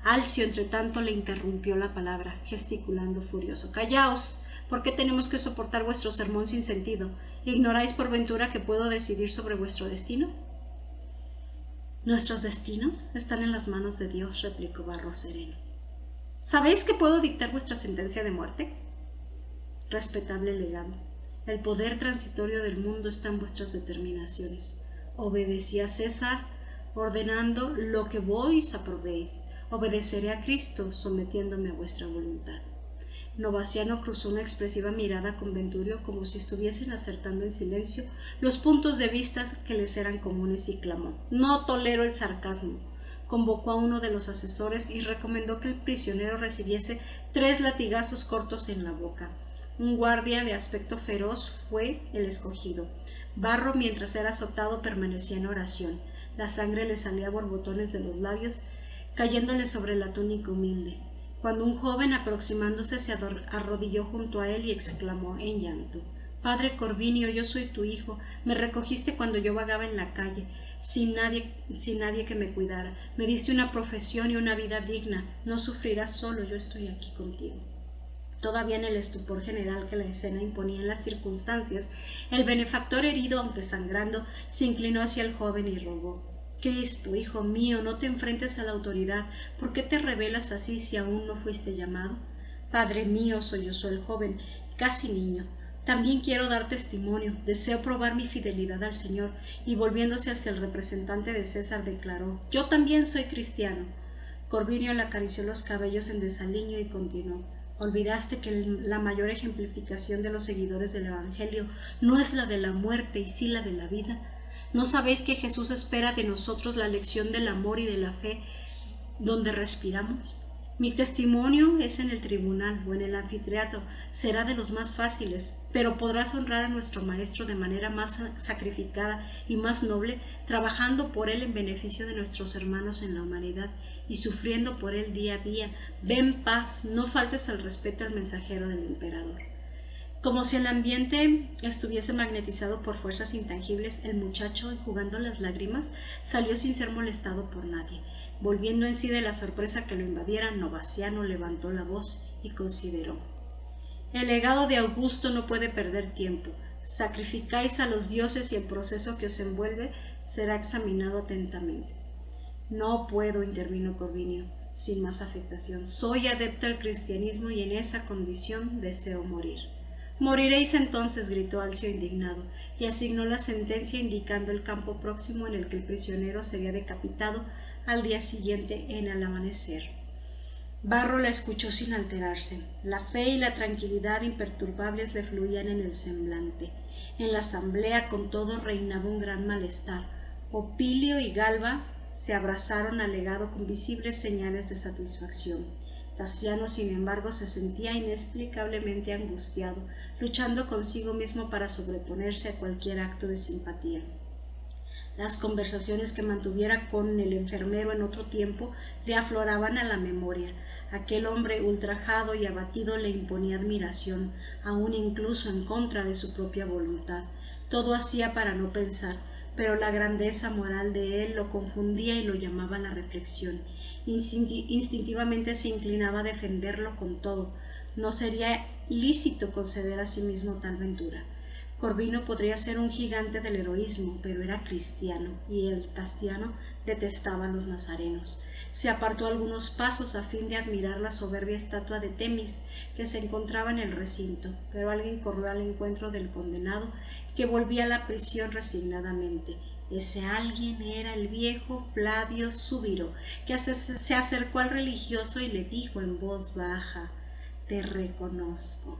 Alcio, entre tanto, le interrumpió la palabra, gesticulando furioso. «Callaos, ¿por qué tenemos que soportar vuestro sermón sin sentido? ¿Ignoráis por ventura que puedo decidir sobre vuestro destino?» «Nuestros destinos están en las manos de Dios», replicó Barro sereno. «¿Sabéis que puedo dictar vuestra sentencia de muerte?» «Respetable legado, el poder transitorio del mundo está en vuestras determinaciones. Obedecí a César, ordenando lo que vos aprobéis. Obedeceré a Cristo, sometiéndome a vuestra voluntad». Novaciano cruzó una expresiva mirada con Venturio como si estuviesen acertando en silencio los puntos de vista que les eran comunes y clamó. «No tolero el sarcasmo». Convocó a uno de los asesores y recomendó que el prisionero recibiese 3 latigazos cortos en la boca. Un guardia de aspecto feroz fue el escogido. Barro, mientras era azotado, permanecía en oración. La sangre le salía a borbotones de los labios, cayéndole sobre la túnica humilde, cuando un joven aproximándose se arrodilló junto a él y exclamó en llanto: «Padre Corvinio, yo soy tu hijo, me recogiste cuando yo vagaba en la calle, sin nadie que me cuidara, me diste una profesión y una vida digna, no sufrirás solo, yo estoy aquí contigo». Todavía en el estupor general que la escena imponía en las circunstancias, el benefactor, herido aunque sangrando, se inclinó hacia el joven y rogó: «Crispo, hijo mío, no te enfrentes a la autoridad. ¿Por qué te rebelas así si aún no fuiste llamado?» «Padre mío», sollozó el joven, casi niño, «también quiero dar testimonio, deseo probar mi fidelidad al Señor». Y volviéndose hacia el representante de César declaró: «Yo también soy cristiano». Corvinio le acarició los cabellos en desaliño y continuó: «Olvidaste que la mayor ejemplificación de los seguidores del Evangelio no es la de la muerte y sí la de la vida. ¿No sabéis que Jesús espera de nosotros la lección del amor y de la fe donde respiramos? Mi testimonio es en el tribunal o en el anfiteatro, será de los más fáciles, pero podrás honrar a nuestro Maestro de manera más sacrificada y más noble, trabajando por él en beneficio de nuestros hermanos en la humanidad y sufriendo por él día a día. Ven paz, no faltes al respeto al mensajero del emperador». Como si el ambiente estuviese magnetizado por fuerzas intangibles, el muchacho, enjugando las lágrimas, salió sin ser molestado por nadie. Volviendo en sí de la sorpresa que lo invadiera, Novaciano levantó la voz y consideró: el legado de Augusto no puede perder tiempo. Sacrificáis a los dioses y el proceso que os envuelve será examinado atentamente. No puedo, intervino Corvinio, sin más afectación. Soy adepto al cristianismo y en esa condición deseo morir. Moriréis entonces, gritó Alcio indignado, y asignó la sentencia indicando el campo próximo en el que el prisionero sería decapitado al día siguiente en el amanecer. Varro la escuchó sin alterarse. La fe y la tranquilidad imperturbables le fluían en el semblante. En la asamblea, con todo, reinaba un gran malestar. Opilio y Galba se abrazaron al legado con visibles señales de satisfacción. Tasiano, sin embargo, se sentía inexplicablemente angustiado, luchando consigo mismo para sobreponerse a cualquier acto de simpatía. Las conversaciones que mantuviera con el enfermero en otro tiempo le afloraban a la memoria. Aquel hombre ultrajado y abatido le imponía admiración, aun incluso en contra de su propia voluntad. Todo hacía para no pensar, pero la grandeza moral de él lo confundía y lo llamaba a la reflexión. Instintivamente se inclinaba a defenderlo con todo. No sería lícito conceder a sí mismo tal ventura. Corvino podría ser un gigante del heroísmo, pero era cristiano, y el Tasiano detestaba a los nazarenos. Se apartó algunos pasos a fin de admirar la soberbia estatua de Temis que se encontraba en el recinto, pero alguien corrió al encuentro del condenado, que volvía a la prisión resignadamente. Ese alguien era el viejo Flavio Súbiro, que se acercó al religioso y le dijo en voz baja: «Te reconozco.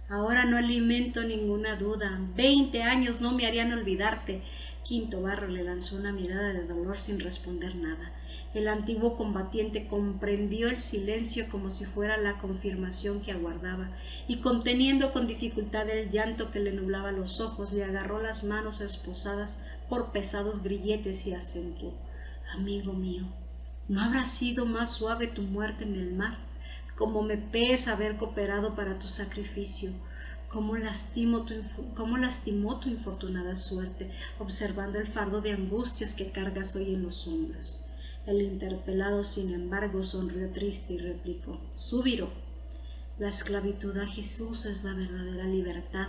Ahora no alimento ninguna duda. 20 años no me harían olvidarte». Quinto Varro le lanzó una mirada de dolor sin responder nada. El antiguo combatiente comprendió el silencio como si fuera la confirmación que aguardaba, y conteniendo con dificultad el llanto que le nublaba los ojos, le agarró las manos esposadas por pesados grilletes y acentuó: «Amigo mío, ¿no habrá sido más suave tu muerte en el mar? Cómo me pesa haber cooperado para tu sacrificio. Cómo lastimó tu infortunada suerte, observando el fardo de angustias que cargas hoy en los hombros». El interpelado, sin embargo, sonrió triste y replicó: «Súbiro, la esclavitud a Jesús es la verdadera libertad,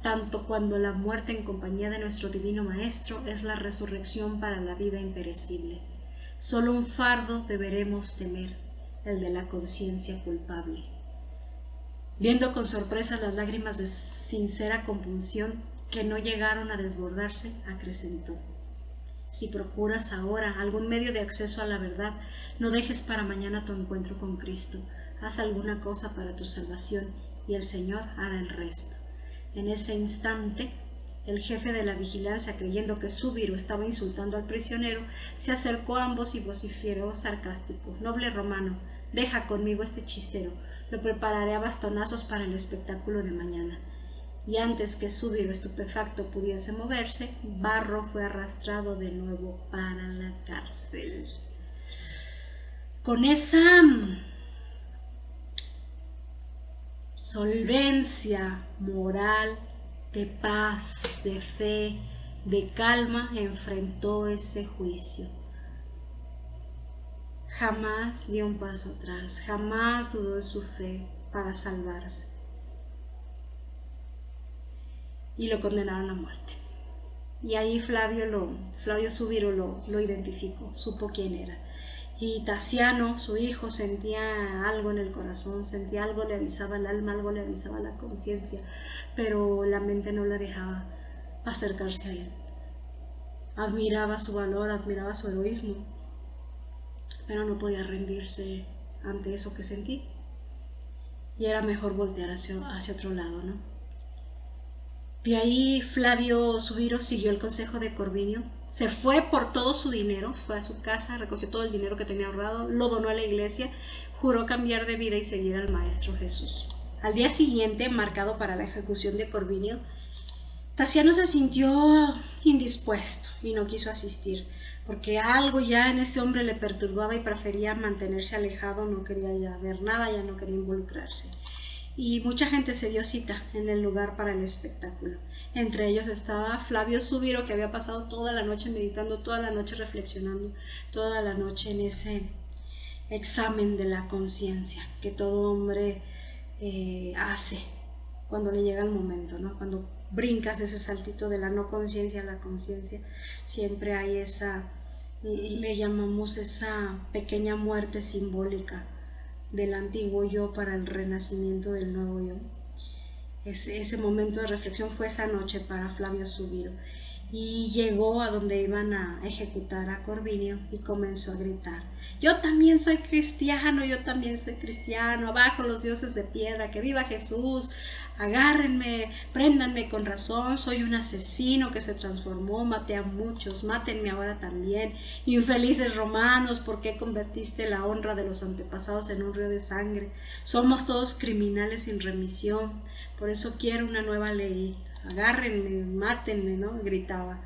tanto cuando la muerte en compañía de nuestro divino Maestro es la resurrección para la vida imperecible. Solo un fardo deberemos temer, el de la conciencia culpable». Viendo con sorpresa las lágrimas de sincera compunción que no llegaron a desbordarse, acrecentó: «Si procuras ahora algún medio de acceso a la verdad, no dejes para mañana tu encuentro con Cristo. Haz alguna cosa para tu salvación y el Señor hará el resto». En ese instante, el jefe de la vigilancia, creyendo que Súbiro estaba insultando al prisionero, se acercó a ambos y vociferó sarcástico: «Noble romano, deja conmigo este chistero. Lo prepararé a bastonazos para el espectáculo de mañana». Y antes que Súbiro estupefacto pudiese moverse, Varro fue arrastrado de nuevo para la cárcel. Con esa solvencia moral, de paz, de fe, de calma, enfrentó ese juicio. Jamás dio un paso atrás, jamás dudó de su fe para salvarse. Y lo condenaron a muerte. Y ahí Flavio Súbiro lo identificó, supo quién era. Y Tasiano, su hijo, sentía algo en el corazón, sentía algo, le avisaba el alma, algo le avisaba la conciencia, pero la mente no le dejaba acercarse a él. Admiraba su valor, admiraba su heroísmo, pero no podía rendirse ante eso que sentí. Y era mejor voltear hacia otro lado, ¿no? De ahí Flavio Súbiro siguió el consejo de Corvinio, se fue por todo su dinero, fue a su casa, recogió todo el dinero que tenía ahorrado, lo donó a la iglesia, juró cambiar de vida y seguir al Maestro Jesús. Al día siguiente, marcado para la ejecución de Corvinio, Tasiano se sintió indispuesto y no quiso asistir, porque algo ya en ese hombre le perturbaba y prefería mantenerse alejado, no quería ya ver nada, ya no quería involucrarse. y mucha gente se dio cita en el lugar para el espectáculo. Entre ellos estaba Flavio Zubiro, que había pasado toda la noche meditando, toda la noche reflexionando, toda la noche en ese examen de la conciencia que todo hombre hace cuando le llega el momento, ¿no? Cuando brincas ese saltito de la no conciencia a la conciencia, siempre hay esa, le llamamos esa pequeña muerte simbólica del antiguo yo para el renacimiento del nuevo yo. Ese momento de reflexión fue esa noche para Flavio Zubiro, y llegó a donde iban a ejecutar a Corvinio y comenzó a gritar: yo también soy cristiano, yo también soy cristiano, abajo los dioses de piedra, que viva Jesús, agárrenme, préndanme con razón, soy un asesino que se transformó, maté a muchos, mátenme ahora también, infelices romanos, ¿por qué convertiste la honra de los antepasados en un río de sangre? Somos todos criminales sin remisión, por eso quiero una nueva ley, agárrenme, mátenme, ¿no? Gritaba.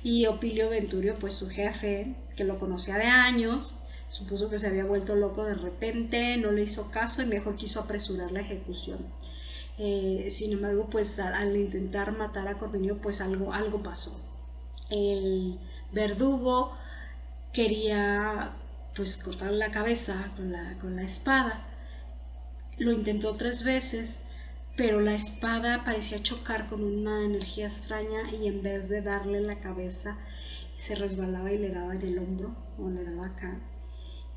Y Opilio Venturio, pues su jefe, que lo conocía de años, supuso que se había vuelto loco de repente, no le hizo caso y mejor quiso apresurar la ejecución. Sin embargo, pues al intentar matar a Corvinio, pues algo pasó. El verdugo quería pues cortarle la cabeza con la espada. Lo intentó 3 veces, pero la espada parecía chocar con una energía extraña y en vez de darle la cabeza se resbalaba y le daba en el hombro o le daba acá.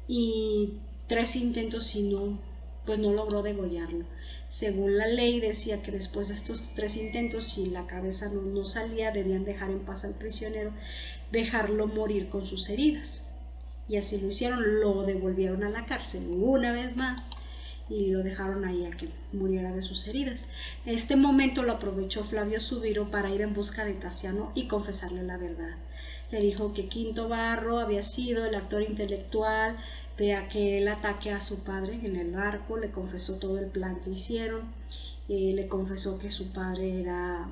Y 3 intentos y pues no logró degollarlo. Según la ley decía que después de estos 3 intentos, si la cabeza no salía, debían dejar en paz al prisionero, dejarlo morir con sus heridas. Y así lo hicieron, lo devolvieron a la cárcel una vez más y lo dejaron ahí a que muriera de sus heridas. En este momento lo aprovechó Flavio Zubiro para ir en busca de Tasiano y confesarle la verdad. Le dijo que Quinto Varro había sido el actor intelectual de aquel ataque a su padre en el barco, le confesó todo el plan que hicieron, le confesó que su padre era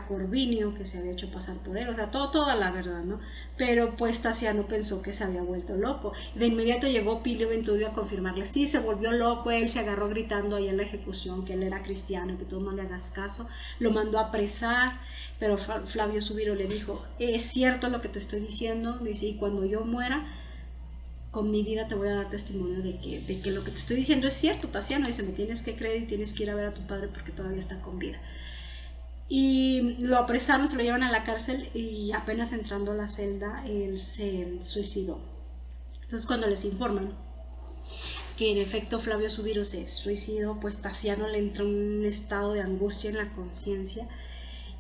Corvinio, que se había hecho pasar por él, o sea, toda la verdad, ¿no? Pero pues Tasiano pensó que se había vuelto loco. De inmediato llegó Opilio Venturio a confirmarle: sí, se volvió loco, él se agarró gritando ahí en la ejecución que él era cristiano, que tú no le hagas caso, lo mandó a apresar, pero Flavio Zubiro le dijo: es cierto lo que te estoy diciendo, dice, y cuando yo muera, con mi vida te voy a dar testimonio de que lo que te estoy diciendo es cierto, Tasiano, dice, me tienes que creer y tienes que ir a ver a tu padre porque todavía está con vida. Y lo apresaron, se lo llevan a la cárcel y apenas entrando a la celda, él se suicidó. Entonces cuando les informan que en efecto Flavio Zubiro se suicidó, pues Tasiano le entra un estado de angustia en la conciencia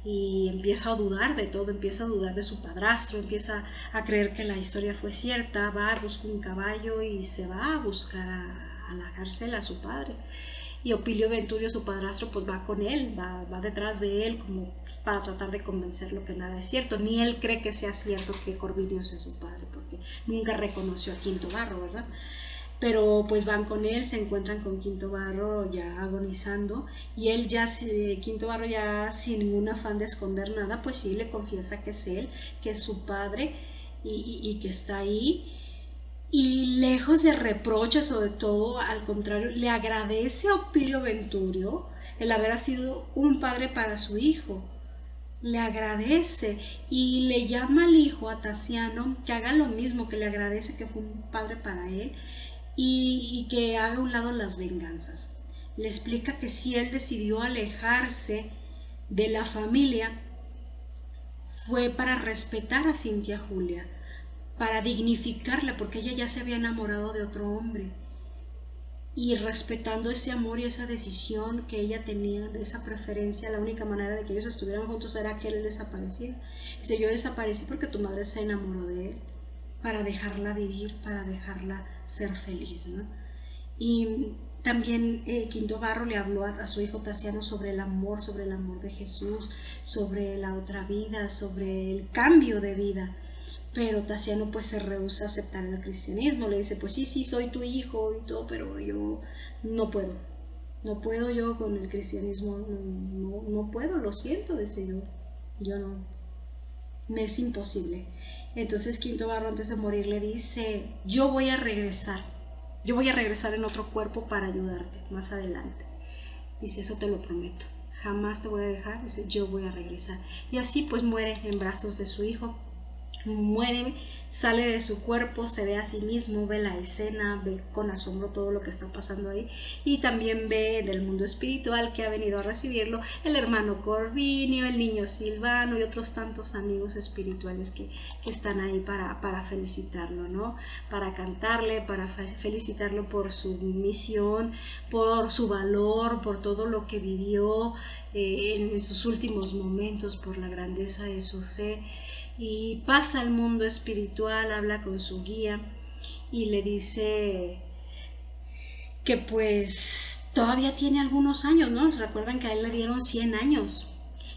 y empieza a dudar de todo, empieza a dudar de su padrastro, empieza a creer que la historia fue cierta, va, busca un caballo y se va a buscar a la cárcel a su padre. Y Opilio Venturio, su padrastro, pues va con él, va detrás de él como para tratar de convencerlo que nada es cierto. Ni él cree que sea cierto que Corvinio sea su padre, porque nunca reconoció a Quinto Varro, ¿verdad? Pero pues van con él, se encuentran con Quinto Varro ya agonizando, y él ya, Quinto Varro ya sin ningún afán de esconder nada, pues sí le confiesa que es él, que es su padre y que está ahí. Y lejos de reproches o de todo, al contrario, le agradece a Opilio Venturio el haber sido un padre para su hijo. Le agradece y le llama al hijo, a Tasiano, que haga lo mismo, que le agradece que fue un padre para él y que haga a un lado las venganzas. Le explica que si él decidió alejarse de la familia fue para respetar a Cintia Julia, para dignificarla, porque ella ya se había enamorado de otro hombre, y respetando ese amor y esa decisión que ella tenía, de esa preferencia, la única manera de que ellos estuvieran juntos era que él desapareciera. Dice, yo desaparecí porque tu madre se enamoró de él, para dejarla vivir, para dejarla ser feliz, ¿no? Y también Quinto Varro le habló a su hijo Tasiano sobre el amor de Jesús, sobre la otra vida, sobre el cambio de vida. Pero Tasiano pues se rehúsa a aceptar el cristianismo, le dice, pues sí, soy tu hijo y todo, pero yo no puedo yo con el cristianismo, no puedo, lo siento, dice, yo no, me es imposible. Entonces Quinto Varro antes de morir le dice, yo voy a regresar en otro cuerpo para ayudarte más adelante. Dice, eso te lo prometo, jamás te voy a dejar. Dice, yo voy a regresar. Y así pues muere en brazos de su hijo. Muere, sale de su cuerpo, se ve a sí mismo, ve la escena, ve con asombro todo lo que está pasando ahí, y también ve del mundo espiritual que ha venido a recibirlo el hermano Corvinio, el niño Silvano y otros tantos amigos espirituales que están ahí para felicitarlo, ¿no? Para cantarle, para felicitarlo por su misión, por su valor, por todo lo que vivió en sus últimos momentos, por la grandeza de su fe. Y pasa al mundo espiritual, habla con su guía y le dice que pues todavía tiene algunos años, ¿no? Recuerdan que a él le dieron 100 años.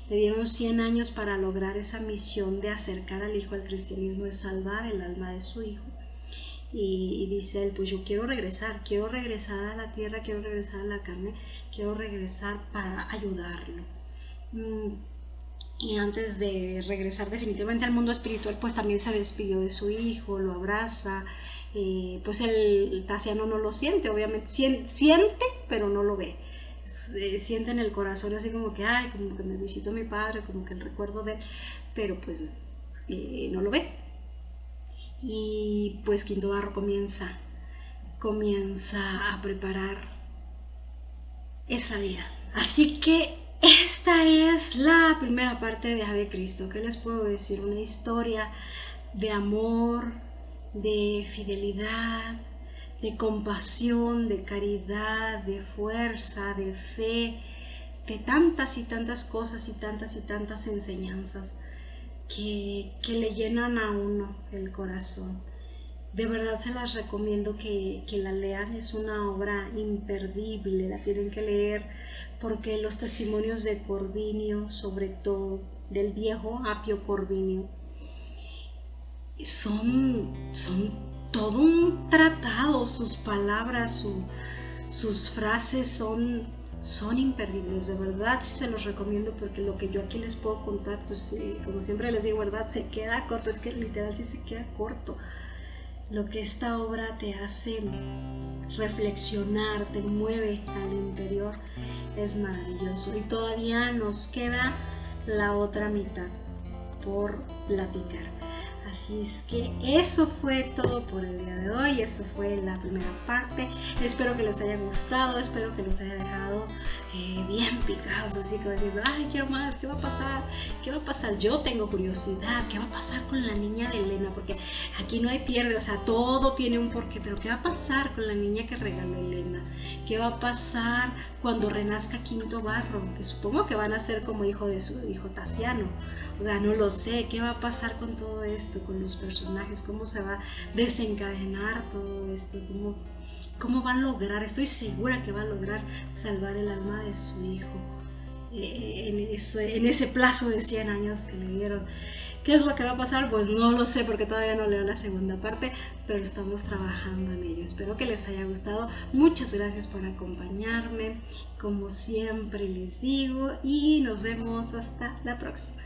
Le dieron 100 años para lograr esa misión de acercar al hijo al cristianismo, de salvar el alma de su hijo. Y dice él, pues yo quiero regresar a la tierra, quiero regresar a la carne, quiero regresar para ayudarlo. Y antes de regresar definitivamente al mundo espiritual, pues también se despidió de su hijo, lo abraza. Pues el Tasiano no lo siente, obviamente siente, pero no lo ve. Siente en el corazón así como que, ay, como que me visitó mi padre, como que el recuerdo de él, pero pues no lo ve. Y pues Quinto Barro comienza a preparar esa vida. Así que esta es la primera parte de Ave Cristo. ¿Qué les puedo decir? Una historia de amor, de fidelidad, de compasión, de caridad, de fuerza, de fe, de tantas y tantas cosas y tantas enseñanzas que le llenan a uno el corazón. De verdad se las recomiendo que la lean, es una obra imperdible, la tienen que leer porque los testimonios de Corvinio, sobre todo del viejo Apio Corvinio, son todo un tratado, sus palabras, sus frases son imperdibles, de verdad se los recomiendo porque lo que yo aquí les puedo contar, pues como siempre les digo, verdad, se queda corto, es que literal sí se queda corto. Lo que esta obra te hace reflexionar, te mueve al interior, es maravilloso. Y todavía nos queda la otra mitad por platicar. Así es que eso fue todo por el día de hoy, eso fue la primera parte. Espero que les haya gustado, espero que los haya dejado bien picados, así como diciendo, ay, quiero más, ¿qué va a pasar? ¿Qué va a pasar? Yo tengo curiosidad, ¿qué va a pasar con la niña de Elena? Porque aquí no hay pierde, o sea, todo tiene un porqué, pero ¿qué va a pasar con la niña que regaló Elena? ¿Qué va a pasar cuando renazca Quinto Barro? Que supongo que van a ser como hijo de su hijo Tasiano, o sea, no lo sé, ¿qué va a pasar con todo esto? Con los personajes, cómo se va a desencadenar todo esto, cómo va a lograr, estoy segura que va a lograr salvar el alma de su hijo en ese plazo de 100 años que le dieron. ¿Qué es lo que va a pasar? Pues no lo sé porque todavía no leo la segunda parte, pero estamos trabajando en ello. Espero que les haya gustado. Muchas gracias por acompañarme, como siempre les digo, y nos vemos hasta la próxima.